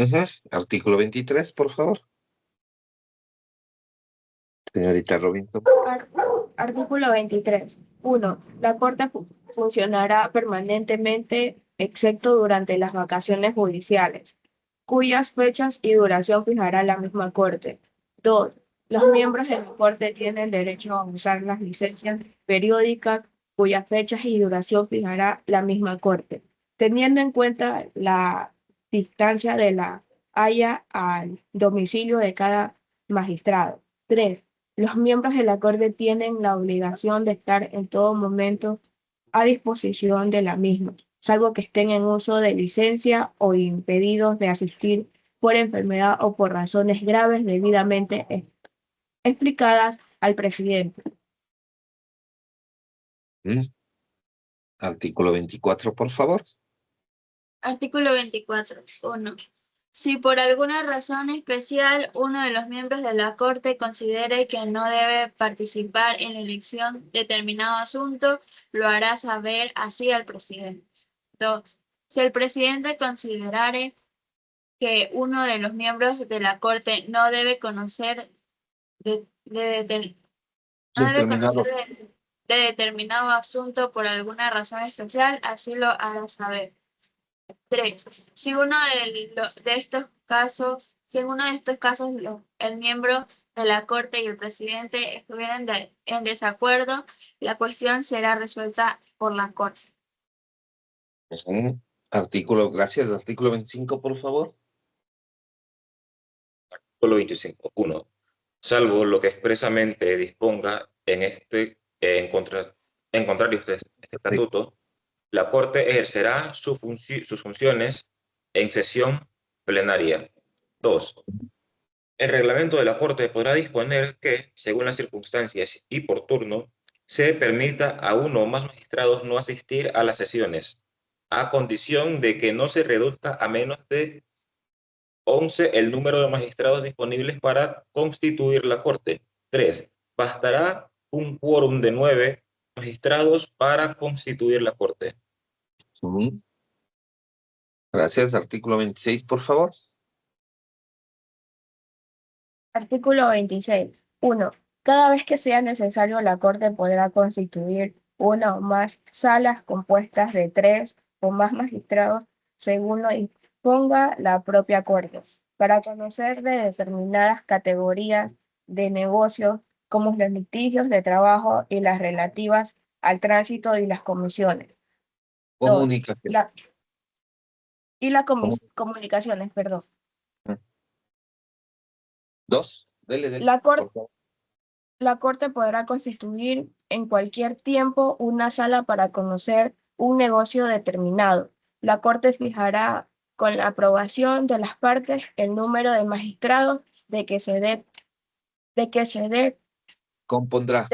Artículo 23, por favor. Señorita Robinson. Artículo 23. 1. La Corte funcionará permanentemente, excepto durante las vacaciones judiciales, cuyas fechas y duración fijará la misma Corte. 2. Los miembros de la Corte tienen derecho a usar las licencias periódicas, cuyas fechas y duración fijará la misma Corte. Teniendo en cuenta distancia de la haya al domicilio de cada magistrado. 3. Los miembros de la Corte tienen la obligación de estar en todo momento a disposición de la misma, salvo que estén en uso de licencia o impedidos de asistir por enfermedad o por razones graves debidamente explicadas al presidente. Artículo 24, por favor. Artículo 24. 1. Si por alguna razón especial uno de los miembros de la Corte considere que no debe participar en la elección de determinado asunto, lo hará saber así al presidente. 2. Si el presidente considerare que uno de los miembros de la Corte no debe conocer de Determinado. de determinado asunto por alguna razón especial, así lo hará saber. 3. Si uno de estos casos, el miembro de la Corte y el presidente estuvieran en desacuerdo, la cuestión será resuelta por la Corte. Gracias. Artículo 25, por favor. Artículo 25. 1. Salvo lo que expresamente disponga en contrario a este estatuto, la Corte ejercerá sus funciones en sesión plenaria. 2. El reglamento de la Corte podrá disponer que, según las circunstancias y por turno, se permita a uno o más magistrados no asistir a las sesiones, a condición de que no se reduzca a menos de 11 el número de magistrados disponibles para constituir la Corte. 3. Bastará un quórum de 9 magistrados para constituir la Corte. Gracias. Artículo 26, por favor. Artículo 26. 1. Cada vez que sea necesario, la Corte podrá constituir una o más salas compuestas de 3 o más magistrados, según lo disponga la propia Corte, para conocer de determinadas categorías de negocios, como los litigios de trabajo y las relativas al tránsito y las comisiones. Comunicación. Comunicaciones, perdón. 2. Dele. La Corte podrá constituir en cualquier tiempo una sala para conocer un negocio determinado. La Corte fijará con la aprobación de las partes el número de magistrados de que se compondrá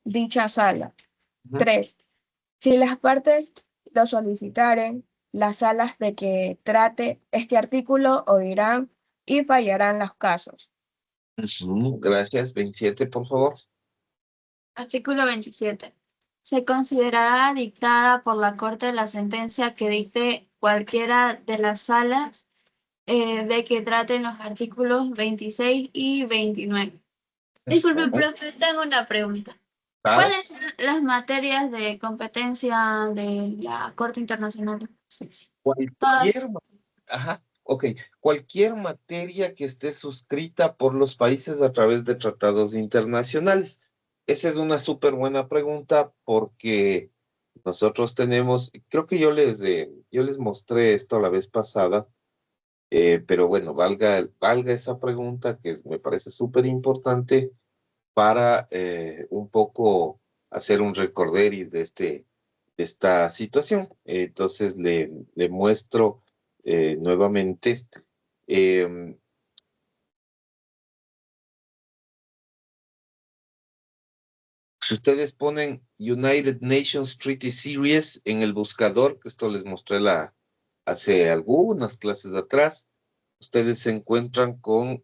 dicha sala. 3. Si las partes lo solicitaren, las salas de que trate este artículo oirán y fallarán los casos. Gracias. 27, por favor. Artículo 27. Se considerará dictada por la Corte la sentencia que dicte cualquiera de las salas de que traten los artículos 26 y 29. Disculpe, profe, tengo una pregunta. Claro. ¿Cuáles son las materias de competencia de la Corte Internacional de Justicia? Cualquier materia que esté suscrita por los países a través de tratados internacionales. Esa es una súper buena pregunta porque nosotros tenemos, creo que yo les mostré esto la vez pasada, pero bueno, valga esa pregunta que me parece súper importante para un poco hacer un recorderis de esta situación. Entonces le muestro nuevamente. Si ustedes ponen United Nations Treaty Series en el buscador, que esto les mostré hace algunas clases atrás, ustedes se encuentran con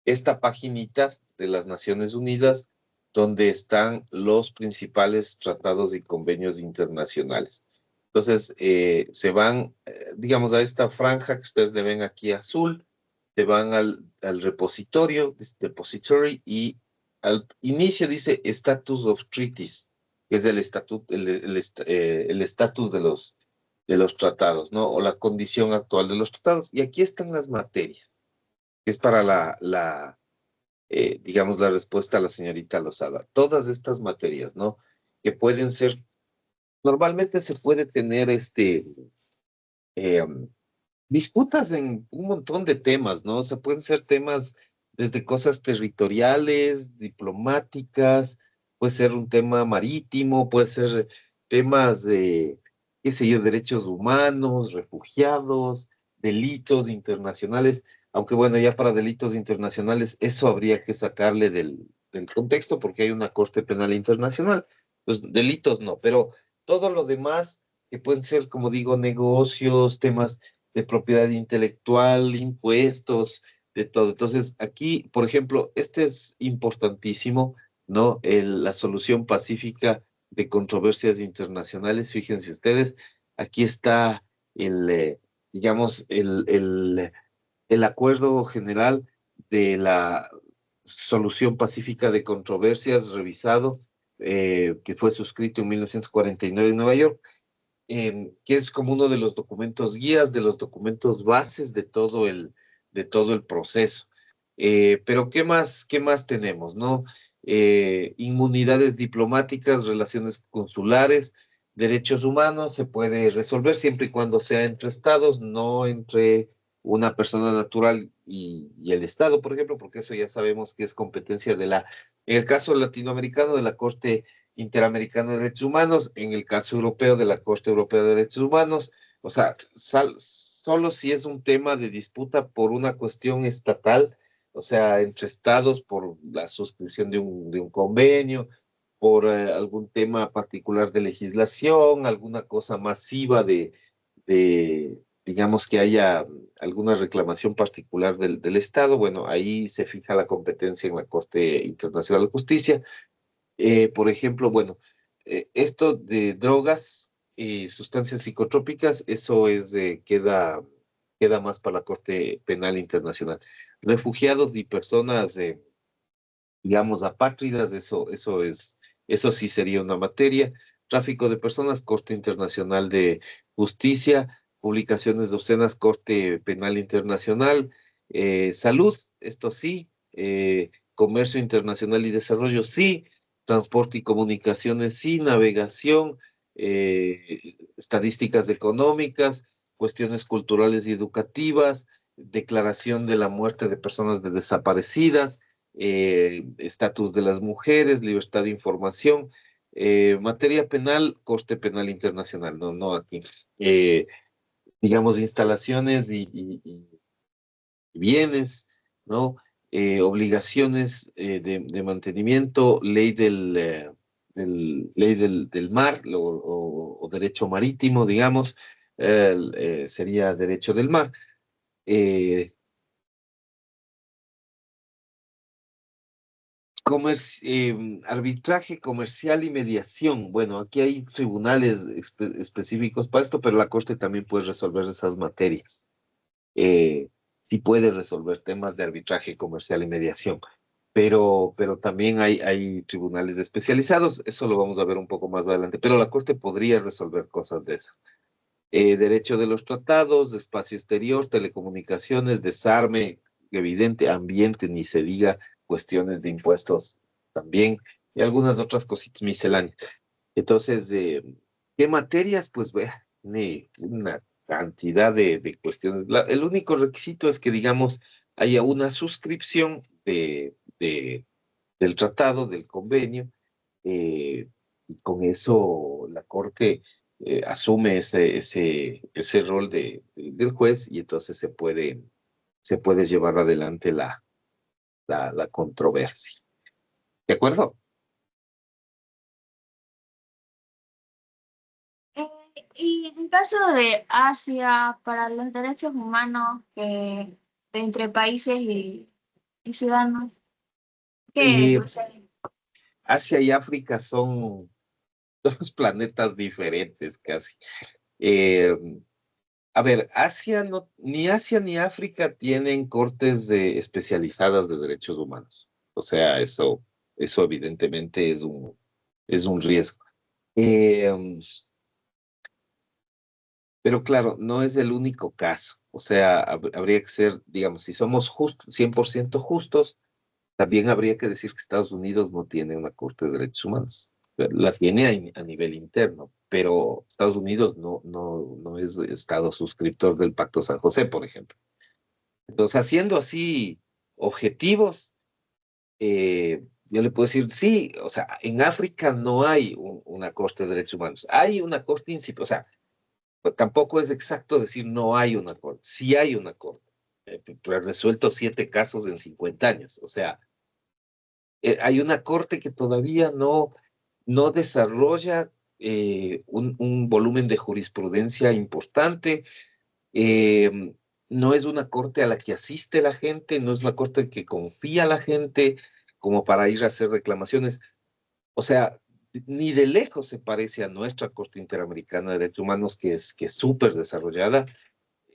esta paginita de las Naciones Unidas, donde están los principales tratados y convenios internacionales. Entonces, se van, digamos, a esta franja que ustedes le ven aquí azul, se van al repositorio, depository, y al inicio dice Status of Treaties, que es el estatus de los tratados, ¿no? O la condición actual de los tratados. Y aquí están las materias, que es para digamos, la respuesta a la señorita Lozada. Todas estas materias, ¿no? Que pueden ser, normalmente se puede tener eh, disputas en un montón de temas, ¿no? O sea, pueden ser temas desde cosas territoriales, diplomáticas, puede ser un tema marítimo, puede ser temas de, qué sé yo, derechos humanos, refugiados, delitos internacionales, aunque bueno, ya para delitos internacionales eso habría que sacarle del contexto porque hay una Corte Penal Internacional. Pues delitos no, pero todo lo demás que pueden ser, como digo, negocios, temas de propiedad intelectual, impuestos, de todo. Entonces, aquí, por ejemplo, este es importantísimo, ¿no? La solución pacífica de controversias internacionales. Fíjense ustedes, aquí está el, digamos, el acuerdo general de la solución pacífica de controversias revisado, que fue suscrito en 1949 en Nueva York, que es como uno de los documentos guías, de los documentos bases de todo el proceso. Pero qué más tenemos, no? Inmunidades diplomáticas, relaciones consulares, derechos humanos, se puede resolver siempre y cuando sea entre estados, no entre una persona natural y el Estado, por ejemplo, porque eso ya sabemos que es competencia en el caso latinoamericano, de la Corte Interamericana de Derechos Humanos, en el caso europeo de la Corte Europea de Derechos Humanos, o sea, solo si es un tema de disputa por una cuestión estatal, o sea, entre estados, por la suscripción de un convenio, por algún tema particular de legislación, alguna cosa masiva digamos que haya alguna reclamación particular del Estado, bueno, ahí se fija la competencia en la Corte Internacional de Justicia. Por ejemplo, bueno, esto de drogas y sustancias psicotrópicas, eso queda más para la Corte Penal Internacional. Refugiados y personas, digamos, apátridas, eso sí sería una materia. Tráfico de personas, Corte Internacional de Justicia, publicaciones obscenas, Corte Penal Internacional, salud, esto sí, comercio internacional y desarrollo, sí, transporte y comunicaciones, sí, navegación, estadísticas económicas, cuestiones culturales y educativas, declaración de la muerte de personas desaparecidas, estatus de las mujeres, libertad de información, materia penal, Corte Penal Internacional, no aquí. Digamos, instalaciones y bienes, ¿no? Obligaciones de mantenimiento, ley del mar o derecho marítimo, digamos, sería derecho del mar. Eh, Arbitraje comercial y mediación. Bueno, aquí hay tribunales específicos para esto, pero la Corte también puede resolver esas materias. Sí puede resolver temas de arbitraje comercial y mediación, pero también hay tribunales especializados. Eso lo vamos a ver un poco más adelante, pero la Corte podría resolver cosas de esas. Derecho de los tratados, espacio exterior, telecomunicaciones, desarme, evidente, ambiente, ni se diga, cuestiones de impuestos también, y algunas otras cositas misceláneas. Entonces, ¿qué materias? Pues vea, ni una cantidad de cuestiones. El único requisito es que, digamos, haya una suscripción del tratado, del convenio, y con eso la Corte asume ese rol del juez y entonces se puede llevar adelante la controversia. ¿De acuerdo? Eh, y en caso de Asia, para los derechos humanos de entre países y ciudadanos, ¿qué Eh, procede? Asia y África son dos planetas diferentes casi. Eh, a ver, Asia ni África tienen cortes especializadas de derechos humanos. O sea, eso evidentemente es un riesgo. Eh, pero claro, no es el único caso. O sea, habría que ser, digamos, si somos 100% justos, también habría que decir que Estados Unidos no tiene una Corte de Derechos Humanos. La tiene a nivel interno, pero Estados Unidos no es Estado suscriptor del Pacto San José, por ejemplo. Entonces, haciendo así objetivos, yo le puedo decir, sí, o sea, en África no hay una Corte de Derechos Humanos, hay una Corte incipiente, o sea, tampoco es exacto decir no hay una Corte, sí hay una Corte, pero ha resuelto 7 casos en 50 años, o sea, hay una Corte que todavía no desarrolla un volumen de jurisprudencia importante, eh, no es una corte a la que asiste la gente, no es la corte que confía la gente como para ir a hacer reclamaciones. O sea, ni de lejos se parece a nuestra Corte Interamericana de Derechos Humanos, que es súper desarrollada.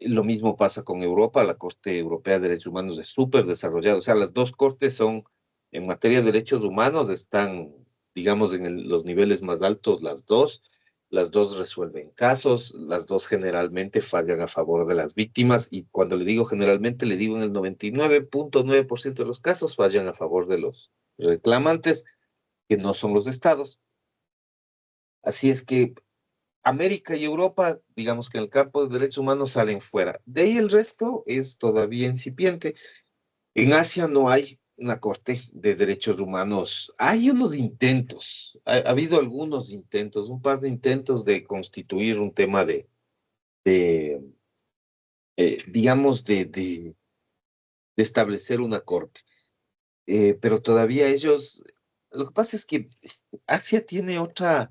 Lo mismo pasa con Europa, la Corte Europea de Derechos Humanos es súper desarrollada. O sea, las dos cortes son, en materia de derechos humanos, están, digamos, en los niveles más altos las dos resuelven casos, las dos generalmente fallan a favor de las víctimas, y cuando le digo generalmente, le digo en el 99.9% de los casos fallan a favor de los reclamantes, que no son los estados. Así es que América y Europa, digamos que en el campo de derechos humanos salen fuera. De ahí el resto es todavía incipiente. En Asia no hay una corte de derechos humanos. Hay unos intentos, ha habido algunos intentos, un par de intentos de constituir un tema de digamos, de establecer una corte. Pero todavía ellos, lo que pasa es que Asia tiene otra,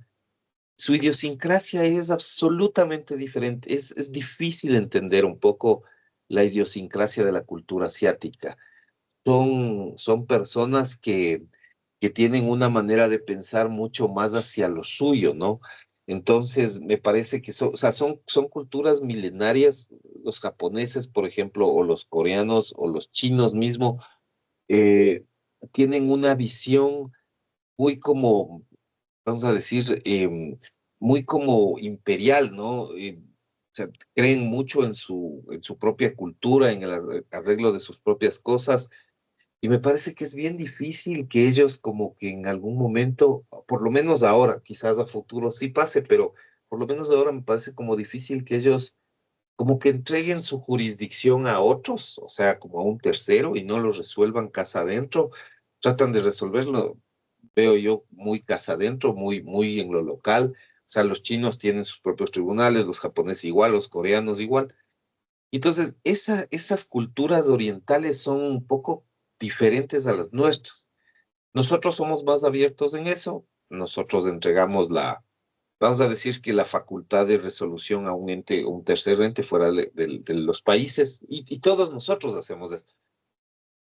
su idiosincrasia es absolutamente diferente. Es difícil entender un poco la idiosincrasia de la cultura asiática. Son personas que tienen una manera de pensar mucho más hacia lo suyo, ¿no? Entonces, me parece que o sea, son culturas milenarias. Los japoneses, por ejemplo, o los coreanos, o los chinos mismo, eh, tienen una visión muy como, vamos a decir, muy como imperial, ¿no? O sea, creen mucho en su propia cultura, en el arreglo de sus propias cosas, y me parece que es bien difícil que ellos como que en algún momento, por lo menos ahora, quizás a futuro sí pase, pero por lo menos ahora me parece como difícil que ellos como que entreguen su jurisdicción a otros, o sea, como a un tercero, y no lo resuelvan casa adentro. Tratan de resolverlo, veo yo, muy casa adentro, muy en lo local. O sea, los chinos tienen sus propios tribunales, los japoneses igual, los coreanos igual. Entonces, esas culturas orientales son un poco diferentes a las nuestras. Nosotros somos más abiertos en eso, nosotros entregamos vamos a decir que la facultad de resolución a un ente, un tercer ente fuera de los países, y todos nosotros hacemos eso.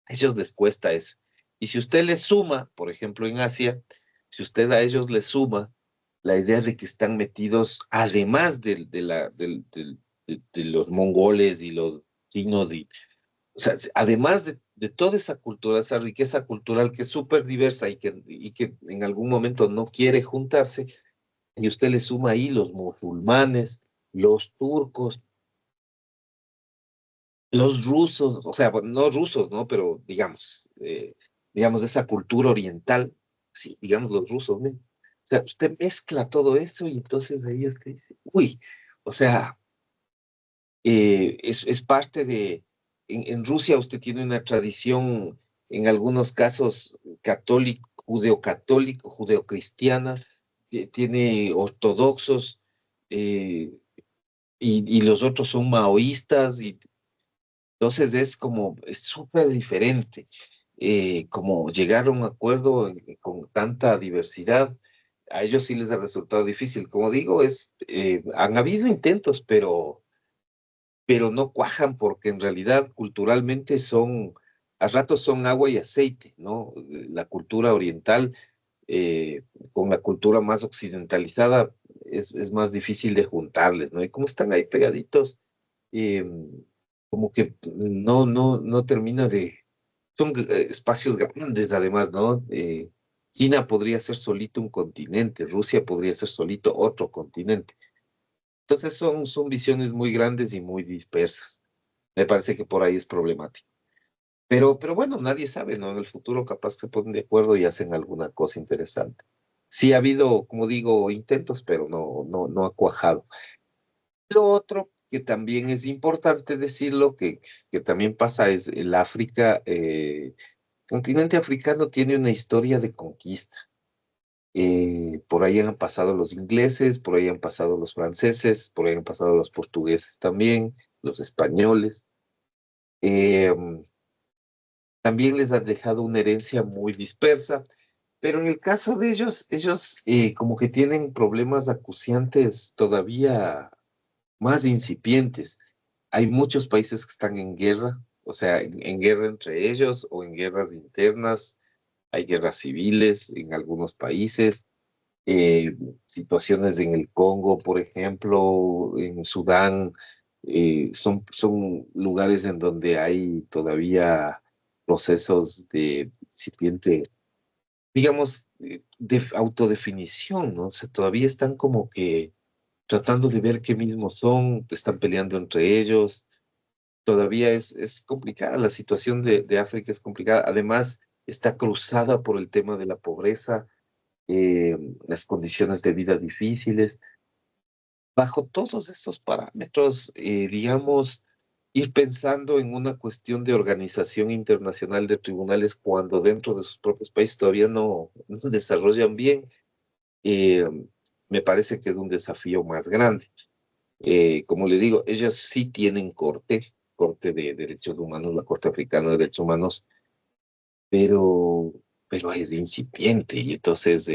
A ellos les cuesta eso. Y si usted les suma, por ejemplo, en Asia, si usted a ellos les suma la idea de que están metidos, además de los mongoles y los chinos, o sea, además de toda esa cultura, esa riqueza cultural que es súper diversa y que en algún momento no quiere juntarse, y usted le suma ahí los musulmanes, los turcos, los rusos, o sea, bueno, no rusos, ¿no? Pero digamos, esa cultura oriental, sí, digamos los rusos mismos. O sea, usted mezcla todo eso y entonces ahí usted dice, uy, o sea, es parte en Rusia usted tiene una tradición, en algunos casos, católico, judeocatólico, judeocristiana, tiene ortodoxos, eh, y los otros son maoístas, y entonces es súper diferente, como llegar a un acuerdo con tanta diversidad. A ellos sí les ha resultado difícil. Como digo, han habido intentos, pero no cuajan porque en realidad culturalmente a ratos son agua y aceite, ¿no? La cultura oriental con la cultura más occidentalizada es más difícil de juntarles, ¿no? Y como están ahí pegaditos, eh, como que no termina son espacios grandes además, ¿no? China podría ser solito un continente, Rusia podría ser solito otro continente. Entonces son visiones muy grandes y muy dispersas. Me parece que por ahí es problemático. Pero bueno, nadie sabe, ¿no? En el futuro capaz se ponen de acuerdo y hacen alguna cosa interesante. Sí ha habido, como digo, intentos, pero no ha cuajado. Lo otro que también es importante decirlo, que también pasa, es el África, continente africano tiene una historia de conquista. Por ahí han pasado los ingleses, por ahí han pasado los franceses, por ahí han pasado los portugueses también, los españoles. Eh, También les han dejado una herencia muy dispersa, pero en el caso de ellos como que tienen problemas acuciantes todavía más incipientes. Hay muchos países que están en guerra, o sea, en guerra entre ellos o en guerras internas. Hay guerras civiles en algunos países, situaciones en el Congo, por ejemplo, en Sudán, son lugares en donde hay todavía procesos de incipiente, digamos, de autodefinición, ¿no? O sea, todavía están como que tratando de ver qué mismos son, están peleando entre ellos. Todavía es complicada, la situación de África es complicada. Además, está cruzada por el tema de la pobreza, las condiciones de vida difíciles. Bajo todos estos parámetros, digamos, ir pensando en una cuestión de organización internacional de tribunales cuando dentro de sus propios países todavía no desarrollan bien, eh, me parece que es un desafío más grande. Como le digo, ellas sí tienen corte de derechos humanos, la Corte Africana de Derechos Humanos, pero, pero es incipiente y entonces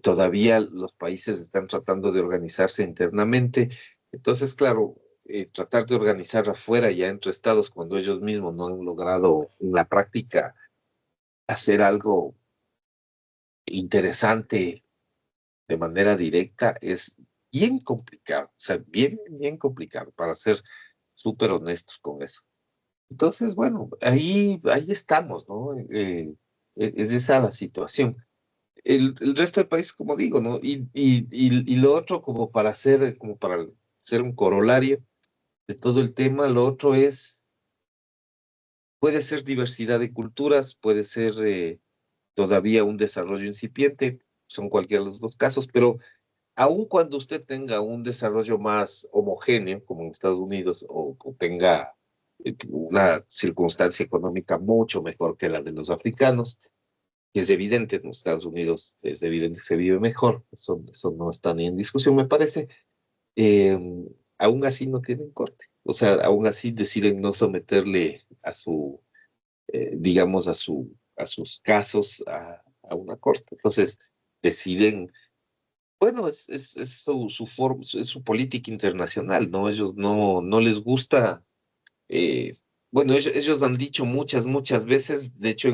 todavía los países están tratando de organizarse internamente. Entonces, claro, tratar de organizar afuera ya entre estados cuando ellos mismos no han logrado en la práctica hacer algo interesante de manera directa es bien complicado, o sea, bien complicado, para ser súper honestos con eso. Entonces, bueno, ahí estamos, ¿no? Es esa la situación. El resto del país, como digo, ¿no? Y lo otro, como para hacer un corolario de todo el tema, lo otro puede ser diversidad de culturas, puede ser todavía un desarrollo incipiente, son cualquiera de los dos casos, pero aun cuando usted tenga un desarrollo más homogéneo, como en Estados Unidos, o tenga una circunstancia económica mucho mejor que la de los africanos, que es evidente, en los Estados Unidos es evidente que se vive mejor, eso no está ni en discusión, me parece, eh, aún así no tienen corte. O sea, aún así deciden no someterle a digamos, a sus casos a una corte. Entonces, deciden, bueno, es es su política internacional, ¿no? Ellos no les gusta, eh, bueno, ellos han dicho muchas veces, de hecho,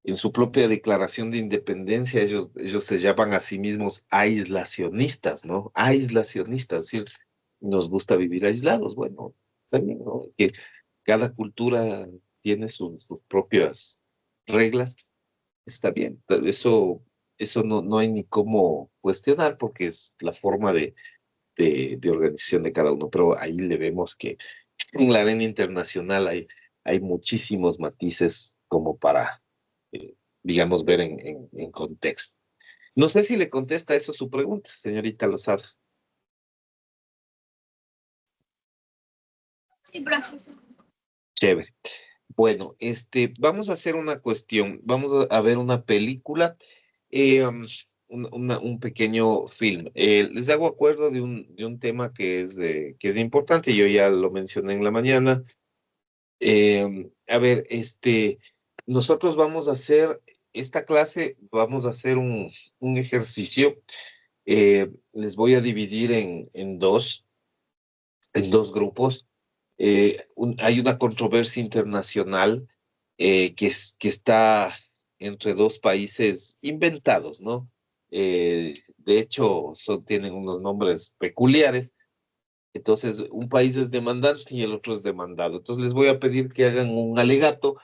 en su propia declaración de independencia, ellos se llaman a sí mismos aislacionistas, ¿no? Aislacionistas, es decir, nos gusta vivir aislados. Bueno, también, ¿no? Que cada cultura tiene sus propias reglas, está bien. Eso no hay ni cómo cuestionar porque es la forma de organización de cada uno, pero ahí le vemos que en la arena internacional hay muchísimos matices como para, digamos, ver en contexto. No sé si le contesta eso su pregunta, señorita Lozada. Sí, profesor. Chévere. Bueno, vamos a hacer una cuestión. Vamos a ver una película, un pequeño film. Les hago acuerdo de un tema que es importante. Yo ya lo mencioné en la mañana. A ver, nosotros vamos a hacer esta clase, vamos a hacer un ejercicio. Les voy a dividir en dos grupos. Hay una controversia internacional que está entre dos países inventados, ¿no? De hecho, tienen unos nombres peculiares. Entonces, un país es demandante y el otro es demandado. Entonces, les voy a pedir que hagan un alegato.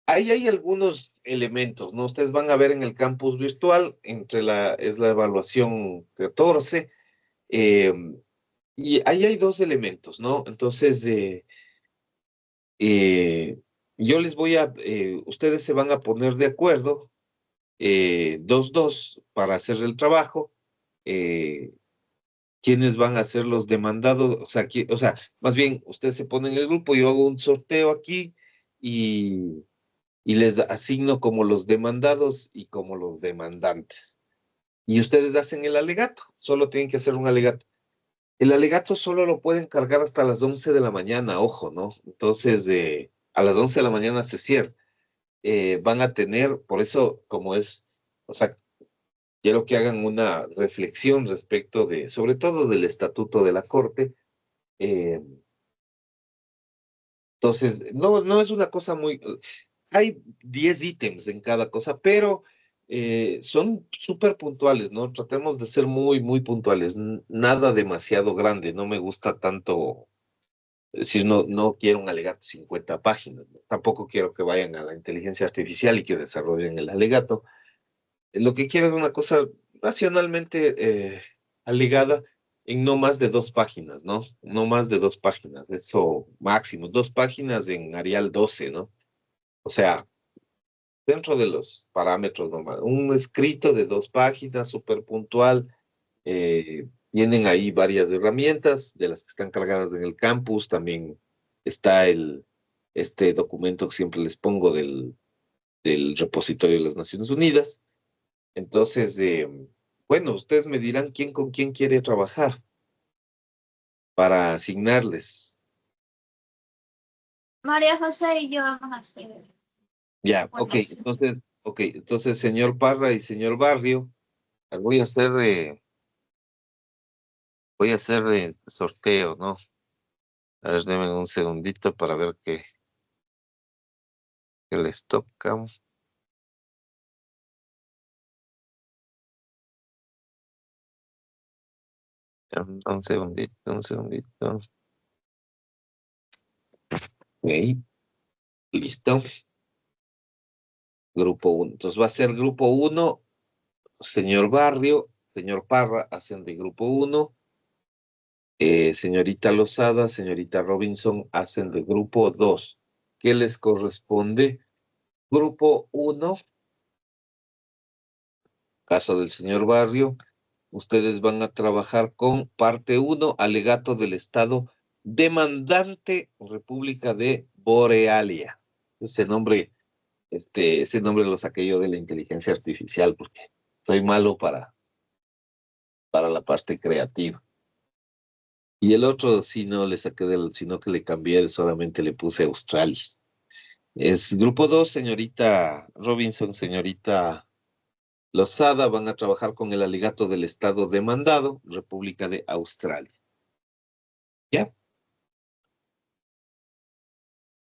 Ahí hay algunos elementos, ¿no? Ustedes van a ver en el campus virtual, es la evaluación 14, eh, y ahí hay dos elementos, ¿no? Entonces, eh, yo les ustedes se van a poner de acuerdo 2-2 para hacer el trabajo. ¿Quiénes van a ser los demandados? O sea, más bien, ustedes se ponen en el grupo, yo hago un sorteo aquí y les asigno como los demandados y como los demandantes. Y ustedes hacen el alegato, solo tienen que hacer un alegato. El alegato solo lo pueden cargar hasta las 11 de la mañana, ojo, ¿no? Entonces, a las 11 de la mañana se cierra. Van a tener, por eso, como es, o sea, quiero que hagan una reflexión respecto de, sobre todo del estatuto de la Corte. eh, entonces, no es una cosa muy, hay 10 ítems en cada cosa, pero son súper puntuales, ¿no? Tratemos de ser muy puntuales, nada demasiado grande, no me gusta tanto. Es decir, no quiero un alegato 50 páginas, ¿no? Tampoco quiero que vayan a la inteligencia artificial y que desarrollen el alegato. Lo que quiero es una cosa racionalmente alegada en no más de 2 páginas, ¿no? No más de 2 páginas, eso máximo, 2 páginas en Arial 12, ¿no? O sea, dentro de los parámetros normales, un escrito de 2 páginas, súper puntual. Tienen ahí varias herramientas de las que están cargadas en el campus. También está este documento que siempre les pongo del repositorio de las Naciones Unidas. Entonces, bueno, ustedes me dirán quién con quién quiere trabajar para asignarles. María José y yo vamos a hacer Ya, votación. entonces, señor Parra y señor Barrio, voy a hacer, sorteo, ¿no? A ver, denme un segundito para ver qué les toca. Un segundito, un segundito. Ok, listo. Grupo 1. Entonces va a ser grupo 1, señor Barrio, señor Parra, hacen de grupo 1. Señorita Lozada, señorita Robinson, hacen de grupo 2. ¿Qué les corresponde? Grupo 1, caso del señor Barrio, ustedes van a trabajar con parte 1, alegato del Estado demandante República de Borealia. Ese nombre lo saqué yo de la inteligencia artificial porque soy malo para la parte creativa. Y el otro sí no le saqué sino que le cambié, solamente le puse Australis. Es grupo 2, señorita Robinson, señorita Lozada, van a trabajar con el alegato del Estado demandado, República de Australia. ¿Ya?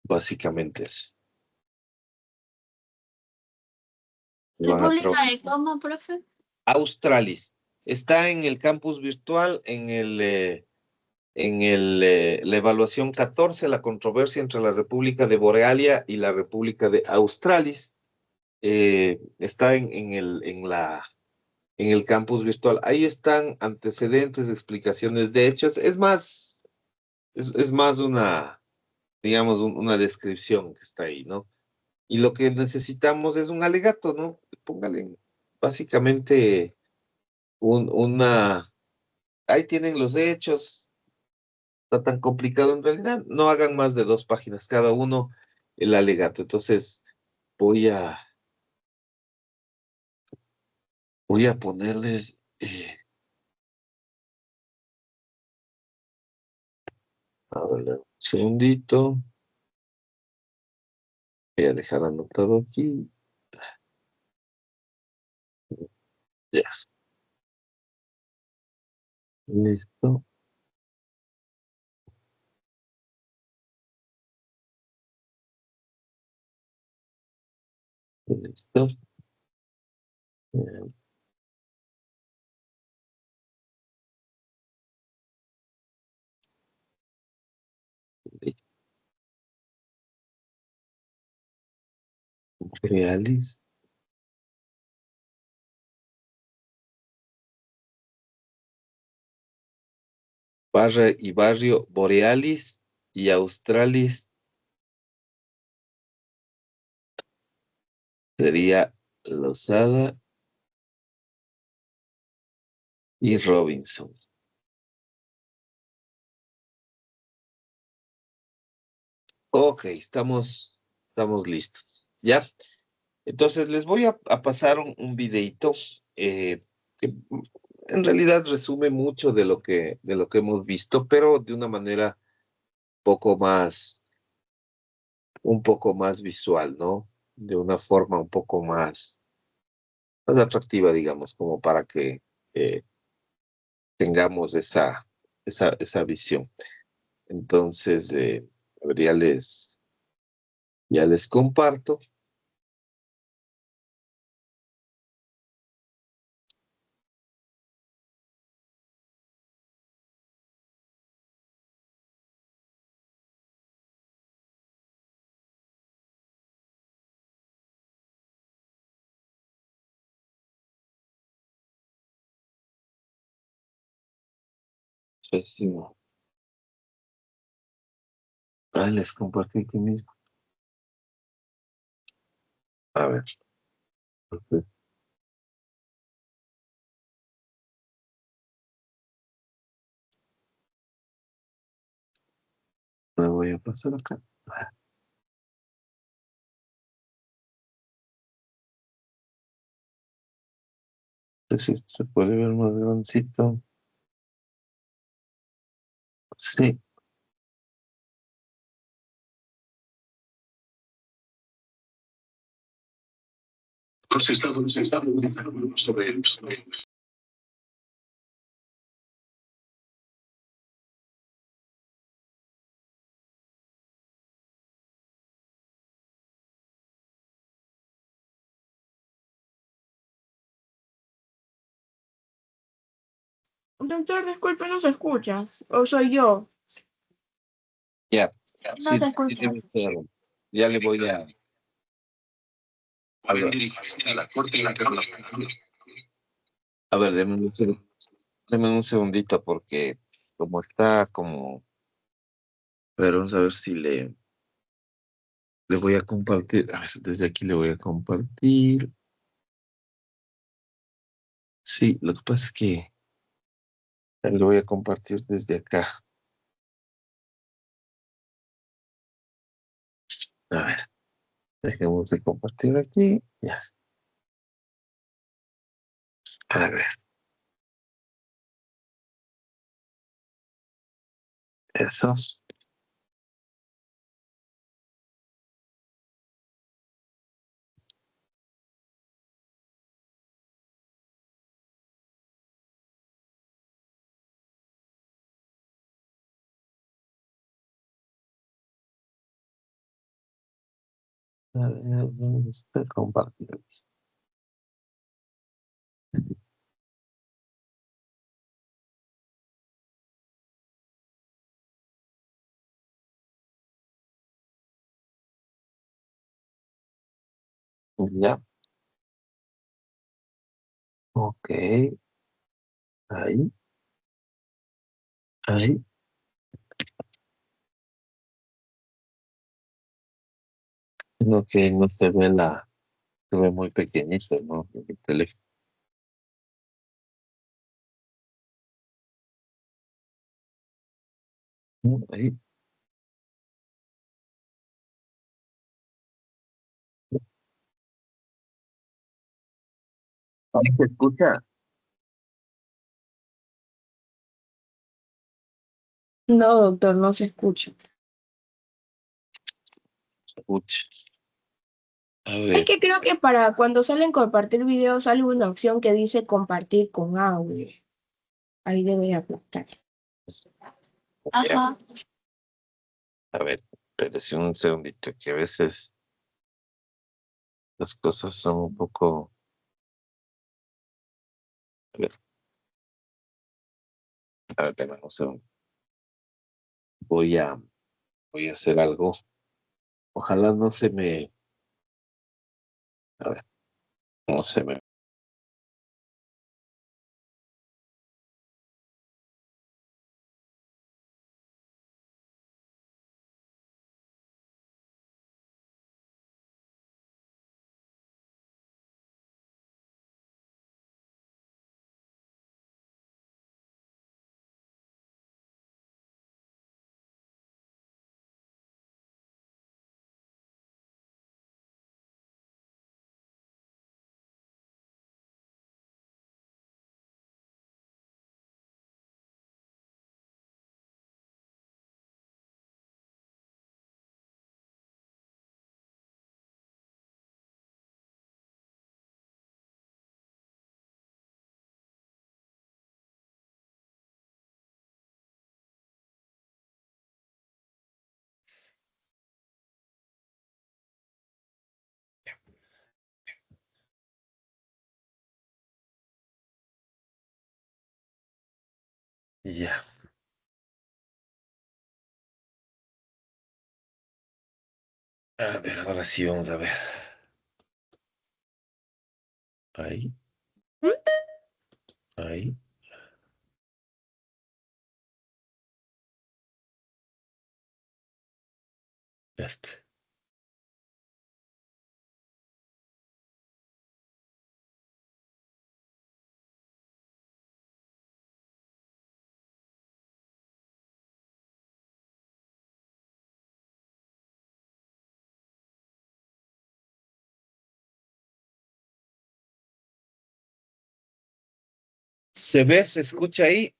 Básicamente eso. ¿República de cómo, profe? Australis. Está en el campus virtual, la evaluación 14, la controversia entre la República de Borealia y la República de Australis. Está en el campus virtual. Ahí están antecedentes, explicaciones de hechos. Es más digamos, una descripción que está ahí, ¿no? Y lo que necesitamos es un alegato, ¿no? Póngale básicamente ahí tienen los hechos. Está tan complicado en realidad. No hagan más de 2 páginas cada uno el alegato. Entonces voy a, voy a ponerles, a ver, un segundito. Voy a dejar anotado aquí. Ya, listo. Listo. Eh, listo. Reales. Barra y barrio Borealis y Australis sería Lozada y Robinson. Ok, estamos listos. ¿Ya? Entonces les voy a pasar un videito que en realidad resume mucho de lo que hemos visto, pero de una manera poco más, un poco más visual, ¿no? De una forma un poco más atractiva, digamos, como para que eh, tengamos esa visión. Entonces, a ver, ya les comparto. Sí, no. Les compartí aquí mismo. A ver. Entonces, me voy a pasar acá. No sé si se puede ver más grandecito. Sí. Los estados sobre Doctor, disculpe, no se escucha. ¿O soy yo? Ya. No Sí, se sí, escucha. debe ser. Ya le voy a ver. A ver, denme un segundito porque como está como. Pero vamos a ver si le voy a compartir. A ver, desde aquí le voy a compartir. Sí, lo que pasa es que le voy a compartir desde acá. A ver, dejemos de compartir aquí. Ya. A ver, eso. A ver, ¿dónde está compartido? Ya, ok. Ahí, ahí. No, que no se ve se ve muy pequeñito, ¿no? El teléfono. Ahí. Ahí se escucha. No, doctor, no se escucha. Se escucha. A Es ver, que creo que para cuando salen compartir videos sale una opción que dice compartir con audio. Ahí debe de aplastar. ya. Ajá. A ver, espérese un segundito, que a veces las cosas son un poco. A ver, espérame un segundo. Voy a, voy a hacer algo. Ojalá no se me. A ver, no se me. Ya. A ver, ahora sí vamos a ver. Ahí. Ahí. Este. ¿Se ve? ¿Se escucha ahí?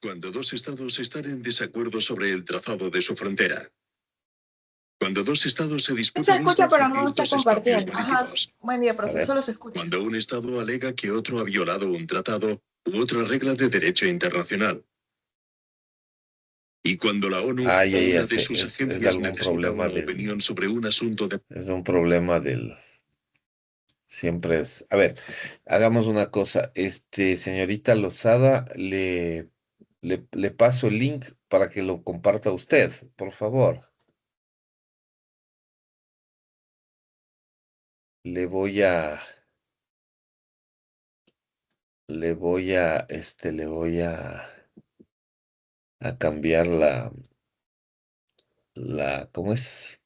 Cuando dos estados están en desacuerdo sobre el trazado de su frontera. Cuando dos estados se disputan Se escucha, islas pero o no está ciertos espacios compartiendo. Ajá, marítimos. buen día, A profe, ver. solo se escucha. Cuando un estado alega que otro ha violado un tratado u otra regla de derecho internacional. Y cuando la ONU Ah, o ya, ya una de sé. sus Es de agencias algún necesita problema una del... opinión sobre un asunto de... Es un problema del... Siempre es... A ver, hagamos una cosa. Señorita Lozada, le paso el link para que lo comparta usted, por favor. Le voy a... Le voy a cambiar ¿cómo es?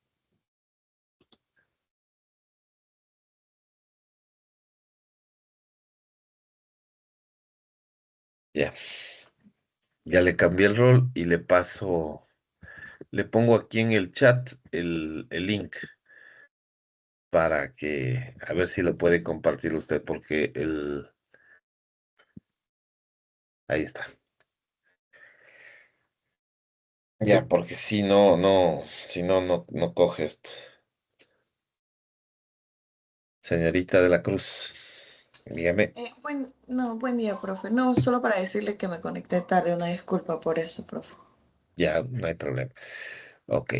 Ya. Ya le cambié el rol y le paso, le pongo aquí en el chat el link para que, a ver si lo puede compartir usted, porque ahí está. Ya, porque si no, no coge esto. Señorita de la Cruz, dígame. Buen día, profe. No, solo para decirle que me conecté tarde. Una disculpa por eso, profe. Ya, no hay problema. Ok.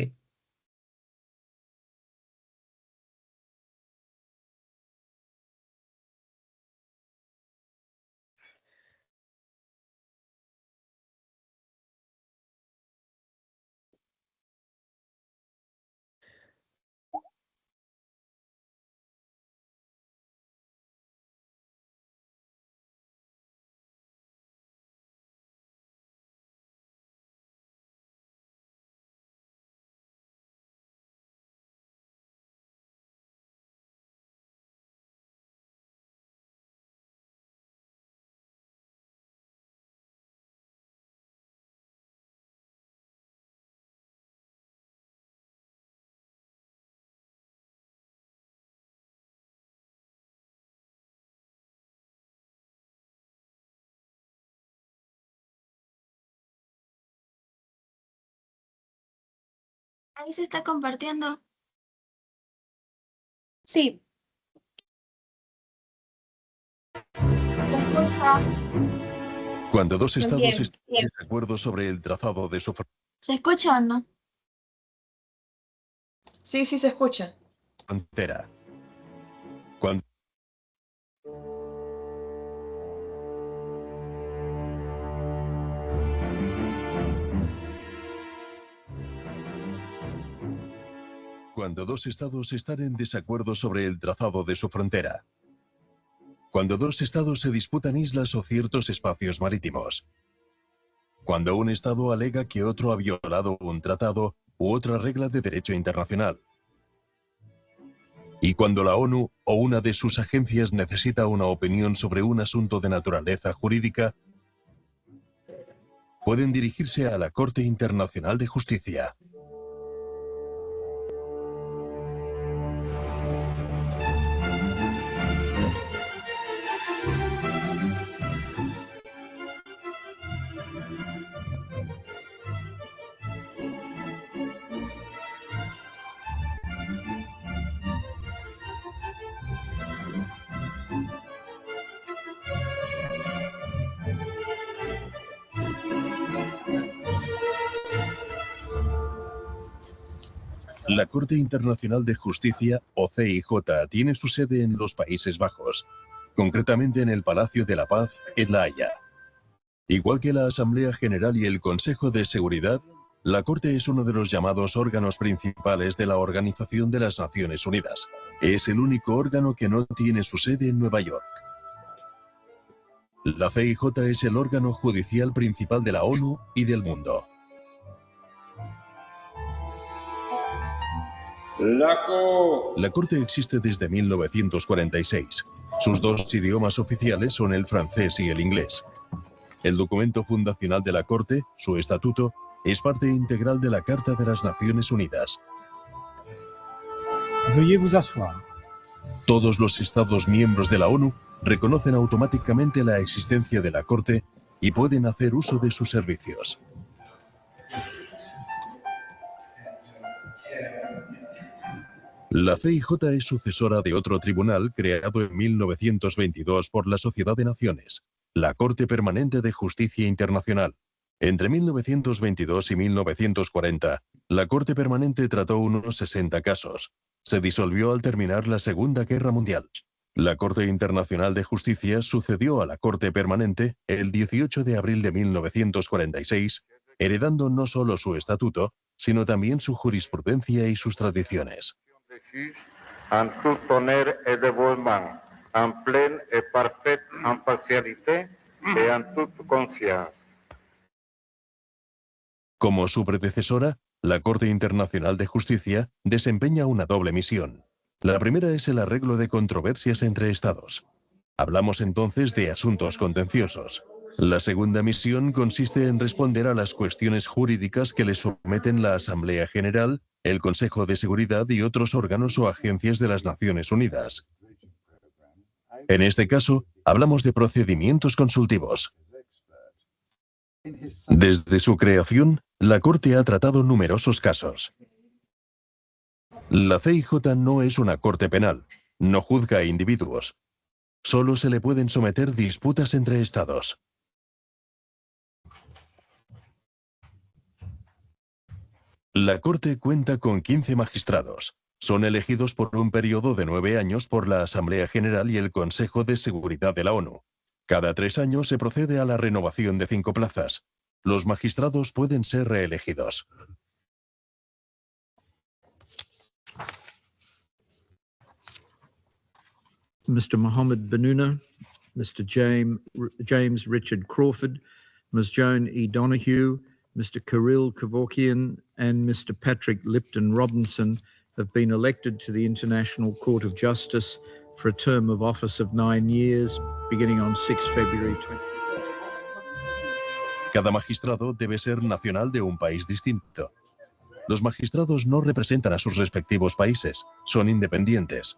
Ahí se está compartiendo. Sí, Se escucha. Cuando dos estados bien, están en bien. desacuerdo sobre el trazado de su ¿Se escucha o no? Sí, sí se escucha. frontera. Cuando Cuando dos estados están en desacuerdo sobre el trazado de su frontera. Cuando dos estados se disputan islas o ciertos espacios marítimos. Cuando un estado alega que otro ha violado un tratado u otra regla de derecho internacional. Y cuando la ONU o una de sus agencias necesita una opinión sobre un asunto de naturaleza jurídica, pueden dirigirse a la Corte Internacional de Justicia. La Corte Internacional de Justicia, o CIJ, tiene su sede en los Países Bajos, concretamente en el Palacio de la Paz, en La Haya. Igual que la Asamblea General y el Consejo de Seguridad, la Corte es uno de los llamados órganos principales de la Organización de las Naciones Unidas. Es el único órgano que no tiene su sede en Nueva York. La CIJ es el órgano judicial principal de la ONU y del mundo. La Corte existe desde 1946. Sus dos idiomas oficiales son el francés y el inglés. El documento fundacional de la Corte, su estatuto, es parte integral de la Carta de las Naciones Unidas. Veuillez vous asseoir. Todos los Estados miembros de la ONU reconocen automáticamente la existencia de la Corte y pueden hacer uso de sus servicios. La CIJ es sucesora de otro tribunal creado en 1922 por la Sociedad de Naciones, la Corte Permanente de Justicia Internacional. Entre 1922 y 1940, la Corte Permanente trató unos 60 casos. Se disolvió al terminar la Segunda Guerra Mundial. La Corte Internacional de Justicia sucedió a la Corte Permanente el 18 de abril de 1946, heredando no solo su estatuto, sino también su jurisprudencia y sus tradiciones. En tout honneur et dévouement, en pleine et parfaite impartialité et en toute conscience. Como su predecesora, la Corte Internacional de Justicia desempeña una doble misión. La primera es el arreglo de controversias entre Estados. Hablamos entonces de asuntos contenciosos. La segunda misión consiste en responder a las cuestiones jurídicas que le someten la Asamblea General, el Consejo de Seguridad y otros órganos o agencias de las Naciones Unidas. En este caso, hablamos de procedimientos consultivos. Desde su creación, la Corte ha tratado numerosos casos. La CIJ no es una corte penal, no juzga a individuos. Solo se le pueden someter disputas entre Estados. La Corte cuenta con 15 magistrados. Son elegidos por un periodo de 9 años por la Asamblea General y el Consejo de Seguridad de la ONU. Cada 3 años se procede a la renovación de 5 plazas. Los magistrados pueden ser reelegidos. Mr. Mohammed Benuna, Mr. James Richard Crawford, Ms. Joan E. Donoghue, Mr. Kirill Kevorkian, and Mr. Patrick Lipton Robinson have been elected to the International Court of Justice for a term of office of 9 years, beginning on 6 February 20. Cada magistrado debe ser nacional de un país distinto. Los magistrados no representan a sus respectivos países, son independientes.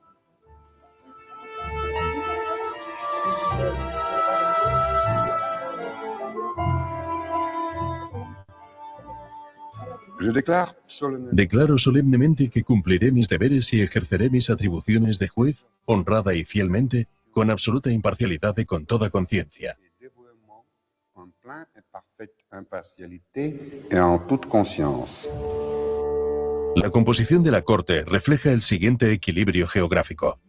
Declaro solemnemente que cumpliré mis deberes y ejerceré mis atribuciones de juez, honrada y fielmente, con absoluta imparcialidad y con toda conciencia. La composición de la Corte refleja el siguiente equilibrio geográfico.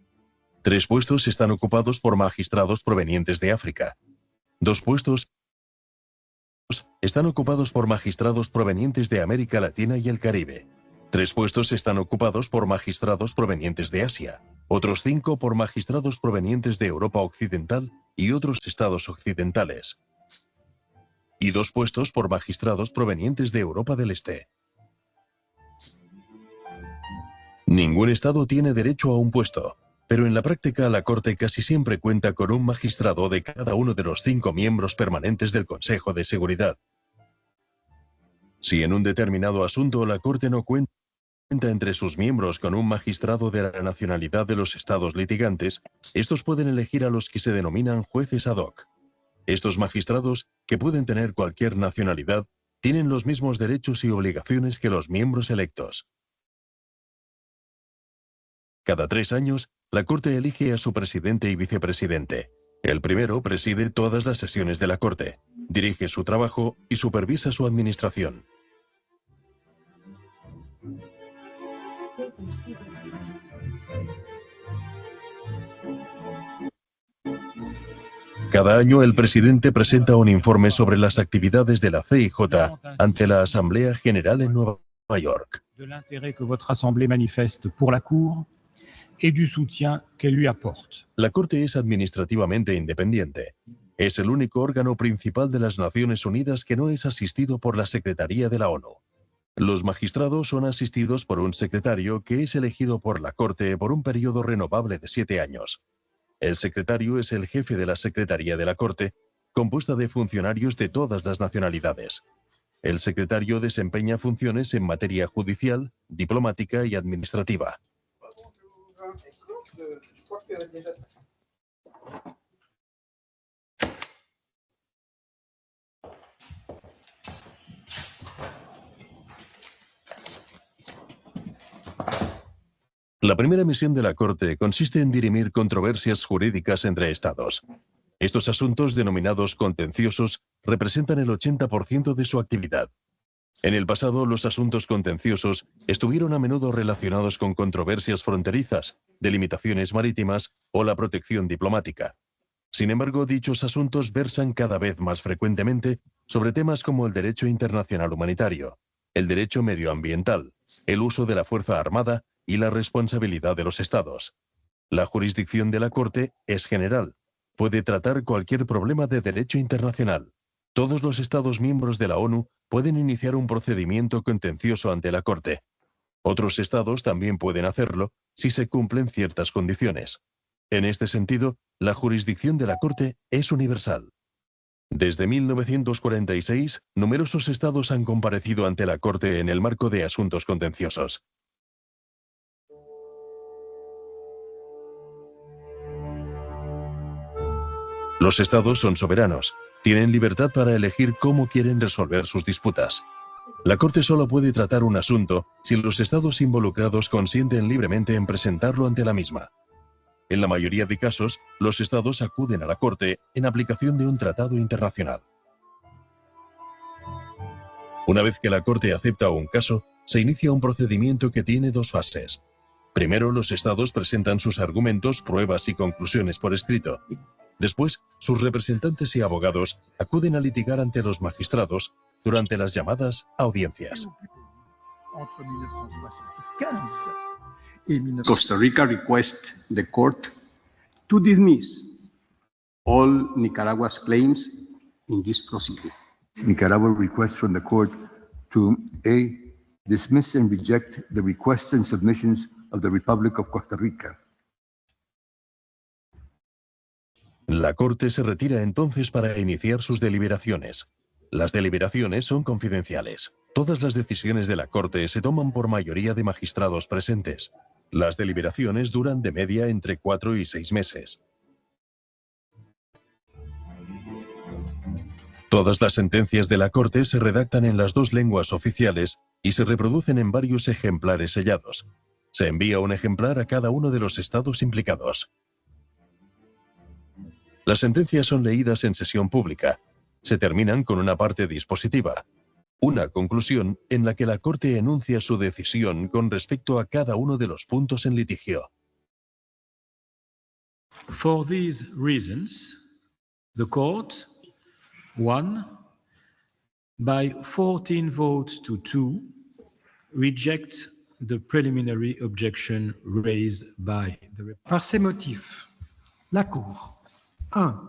3 puestos están ocupados por magistrados provenientes de África. 2 puestos están ocupados por magistrados provenientes de América Latina y el Caribe. 3 puestos están ocupados por magistrados provenientes de Asia. Otros 5 por magistrados provenientes de Europa Occidental y otros estados occidentales. Y 2 puestos por magistrados provenientes de Europa del Este. Ningún estado tiene derecho a un puesto, pero en la práctica la Corte casi siempre cuenta con un magistrado de cada uno de los 5 miembros permanentes del Consejo de Seguridad. Si en un determinado asunto la Corte no cuenta entre sus miembros con un magistrado de la nacionalidad de los estados litigantes, estos pueden elegir a los que se denominan jueces ad hoc. Estos magistrados, que pueden tener cualquier nacionalidad, tienen los mismos derechos y obligaciones que los miembros electos. Cada 3 años, la Corte elige a su presidente y vicepresidente. El primero preside todas las sesiones de la Corte, dirige su trabajo y supervisa su administración. Cada año el presidente presenta un informe sobre las actividades de la CIJ ante la Asamblea General en Nueva York. De l'intérêt que votre Assemblée manifeste pour la Cour et du soutien qu'elle lui apporte. La Corte es administrativamente independiente. Es el único órgano principal de las Naciones Unidas que no es asistido por la Secretaría de la ONU. Los magistrados son asistidos por un secretario que es elegido por la Corte por un periodo renovable de 7 años. El secretario es el jefe de la Secretaría de la Corte, compuesta de funcionarios de todas las nacionalidades. El secretario desempeña funciones en materia judicial, diplomática y administrativa. La primera misión de la Corte consiste en dirimir controversias jurídicas entre Estados. Estos asuntos, denominados contenciosos, representan el 80% de su actividad. En el pasado, los asuntos contenciosos estuvieron a menudo relacionados con controversias fronterizas, delimitaciones marítimas o la protección diplomática. Sin embargo, dichos asuntos versan cada vez más frecuentemente sobre temas como el derecho internacional humanitario, el derecho medioambiental, el uso de la fuerza armada y la responsabilidad de los Estados. La jurisdicción de la Corte es general. Puede tratar cualquier problema de derecho internacional. Todos los Estados miembros de la ONU pueden iniciar un procedimiento contencioso ante la Corte. Otros Estados también pueden hacerlo si se cumplen ciertas condiciones. En este sentido, la jurisdicción de la Corte es universal. Desde 1946, numerosos Estados han comparecido ante la Corte en el marco de asuntos contenciosos. Los Estados son soberanos, tienen libertad para elegir cómo quieren resolver sus disputas. La Corte solo puede tratar un asunto si los Estados involucrados consienten libremente en presentarlo ante la misma. En la mayoría de casos, los Estados acuden a la Corte en aplicación de un tratado internacional. Una vez que la Corte acepta un caso, se inicia un procedimiento que tiene dos fases. Primero, los Estados presentan sus argumentos, pruebas y conclusiones por escrito. Después, sus representantes y abogados acuden a litigar ante los magistrados durante las llamadas audiencias. Costa Rica requests the court to dismiss all Nicaragua's claims in this proceeding. Nicaragua requests from the court to A, dismiss and reject the requests and submissions of the Republic of Costa Rica. La Corte se retira entonces para iniciar sus deliberaciones. Las deliberaciones son confidenciales. Todas las decisiones de la Corte se toman por mayoría de magistrados presentes. Las deliberaciones duran de media entre 4 y 6 meses. Todas las sentencias de la Corte se redactan en las dos lenguas oficiales y se reproducen en varios ejemplares sellados. Se envía un ejemplar a cada uno de los estados implicados. Las sentencias son leídas en sesión pública. Se terminan con una parte dispositiva, una conclusión en la que la Corte enuncia su decisión con respecto a cada uno de los puntos en litigio. For these reasons, the court, 1, by 14 votes to 2, rejects the preliminary objection raised by the... Par ces motifs, la Cour 1.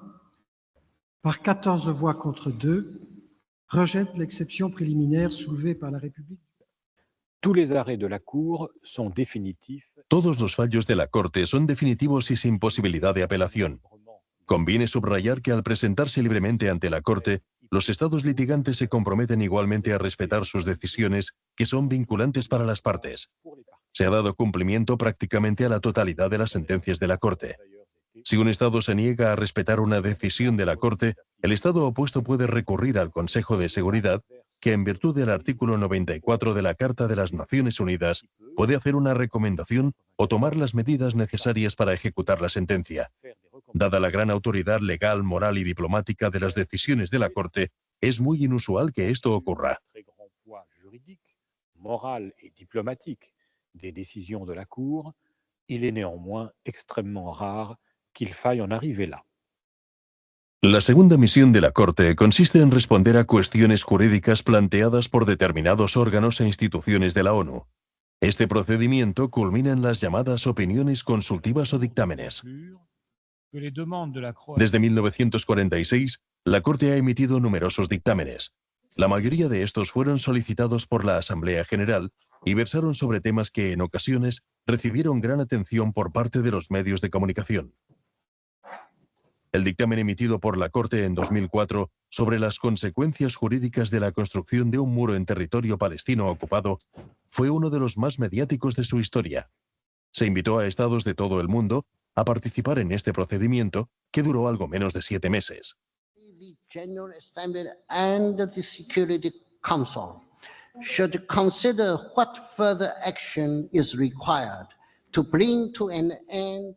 Par 14 voix contre 2, rejette l'exception préliminaire soulevée par la République. Tous les arrêts de la Cour sont définitifs. Todos los fallos de la Corte son definitivos y sin posibilidad de apelación. Conviene subrayar que al presentarse libremente ante la Corte, los estados litigantes se comprometen igualmente a respetar sus decisiones, que son vinculantes para las partes. Se ha dado cumplimiento prácticamente a la totalidad de las sentencias de la Corte. Si un Estado se niega a respetar una decisión de la Corte, el Estado opuesto puede recurrir al Consejo de Seguridad, que en virtud del artículo 94 de la Carta de las Naciones Unidas puede hacer una recomendación o tomar las medidas necesarias para ejecutar la sentencia. Dada la gran autoridad legal, moral y diplomática de las decisiones de la Corte, es muy inusual que esto ocurra. Moral et diplomatique des décisions de la Cour, il est néanmoins extrêmement rare qu'il faille en arriver là. La segunda misión de la Corte consiste en responder a cuestiones jurídicas planteadas por determinados órganos e instituciones de la ONU. Este procedimiento culmina en las llamadas opiniones consultivas o dictámenes. Desde 1946, la Corte ha emitido numerosos dictámenes. La mayoría de estos fueron solicitados por la Asamblea General y versaron sobre temas que, en ocasiones, recibieron gran atención por parte de los medios de comunicación. El dictamen emitido por la Corte en 2004 sobre las consecuencias jurídicas de la construcción de un muro en territorio palestino ocupado fue uno de los más mediáticos de su historia. Se invitó a estados de todo el mundo a participar en este procedimiento, que duró algo menos de 7 meses. The General Assembly and the Security Council should consider what further action is required to bring to an end.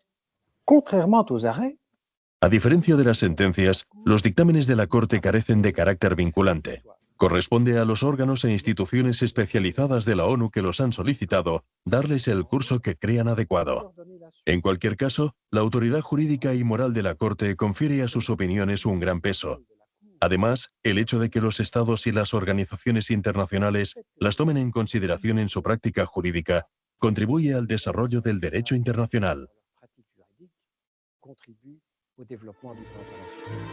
Contrairement aux arrêts, A diferencia de las sentencias, los dictámenes de la Corte carecen de carácter vinculante. Corresponde a los órganos e instituciones especializadas de la ONU que los han solicitado darles el curso que crean adecuado. En cualquier caso, la autoridad jurídica y moral de la Corte confiere a sus opiniones un gran peso. Además, el hecho de que los estados y las organizaciones internacionales las tomen en consideración en su práctica jurídica contribuye al desarrollo del derecho internacional. contribue au développement du droit international.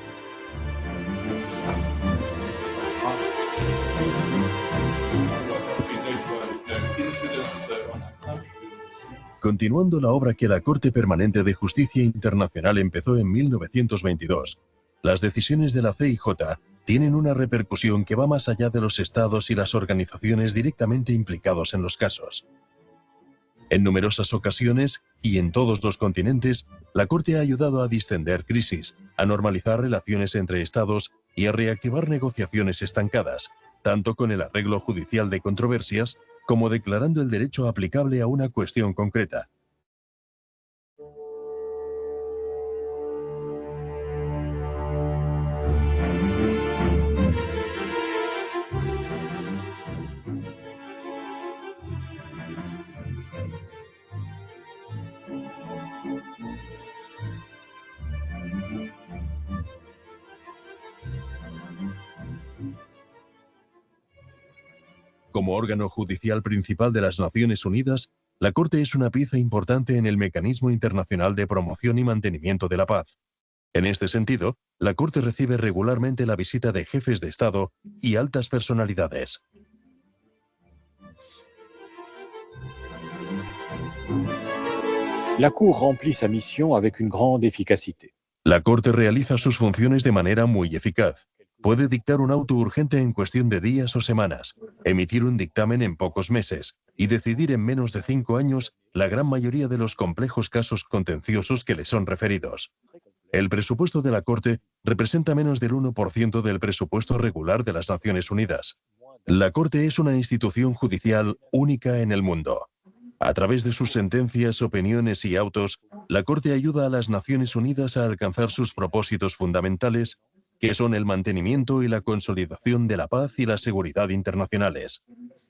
Continuando la obra que la Corte Permanente de Justicia Internacional empezó en 1922, las decisiones de la CIJ tienen una repercusión que va más allá de los estados y las organizaciones directamente implicados en los casos. En numerosas ocasiones, y en todos los continentes, la Corte ha ayudado a distender crisis, a normalizar relaciones entre estados y a reactivar negociaciones estancadas, tanto con el arreglo judicial de controversias como declarando el derecho aplicable a una cuestión concreta. Como órgano judicial principal de las Naciones Unidas, la Corte es una pieza importante en el mecanismo internacional de promoción y mantenimiento de la paz. En este sentido, la Corte recibe regularmente la visita de jefes de Estado y altas personalidades. La Cour remplit sa mission avec une grande efficacité. La Corte realiza sus funciones de manera muy eficaz. Puede dictar un auto urgente en cuestión de días o semanas, emitir un dictamen en pocos meses y decidir en menos de 5 años la gran mayoría de los complejos casos contenciosos que le son referidos. El presupuesto de la Corte representa menos del 1% del presupuesto regular de las Naciones Unidas. La Corte es una institución judicial única en el mundo. A través de sus sentencias, opiniones y autos, la Corte ayuda a las Naciones Unidas a alcanzar sus propósitos fundamentales, que son el mantenimiento y la consolidación de la paz y la seguridad internacionales.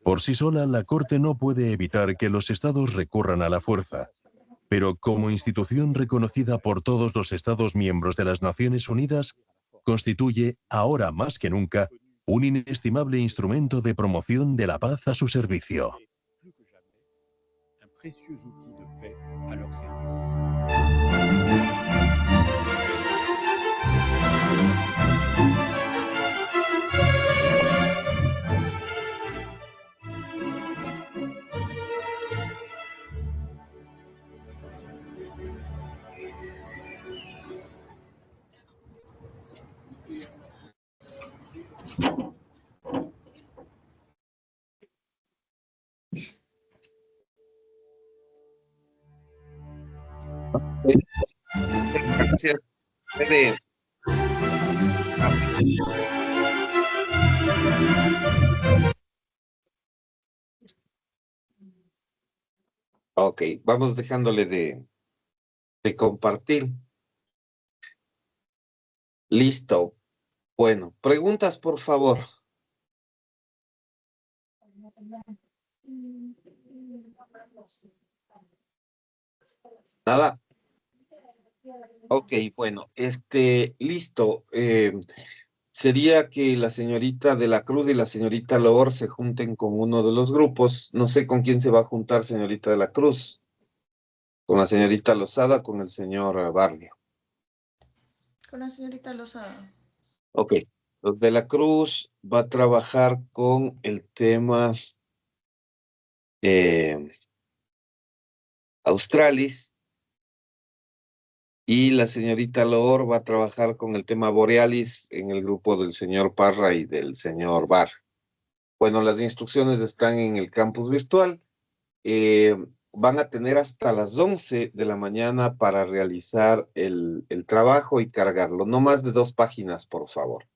Por sí sola, la Corte no puede evitar que los estados recurran a la fuerza, pero como institución reconocida por todos los estados miembros de las Naciones Unidas, constituye, ahora más que nunca, un inestimable instrumento de promoción de la paz a su servicio. Un précieux outil de paix à leur service. Gracias. Ok, vamos dejándole de compartir. Listo. Bueno, preguntas, por favor. Nada. Ok, bueno, listo. Sería que la señorita de la Cruz y la señorita Loor se junten con uno de los grupos. No sé con quién se va a juntar, señorita de la Cruz. Con la señorita Lozada, con el señor Barrio. Con la señorita Lozada. Ok. Los de la Cruz va a trabajar con el tema Australis y la señorita Loor va a trabajar con el tema Borealis en el grupo del señor Parra y del señor Bar. Bueno, las instrucciones están en el campus virtual. Van a tener hasta las 11 de la mañana para realizar el trabajo y cargarlo. No más de 2 páginas, por favor.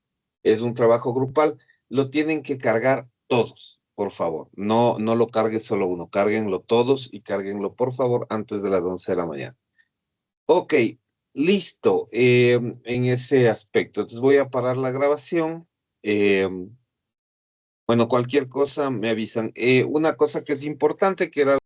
Es un trabajo grupal. Lo tienen que cargar todos, por favor. No lo cargue solo uno. Cárguenlo todos y cárguenlo, por favor, antes de las 11 de la mañana. Ok, listo. En ese aspecto. Entonces voy a parar la grabación. Bueno, cualquier cosa me avisan. Una cosa que es importante, que era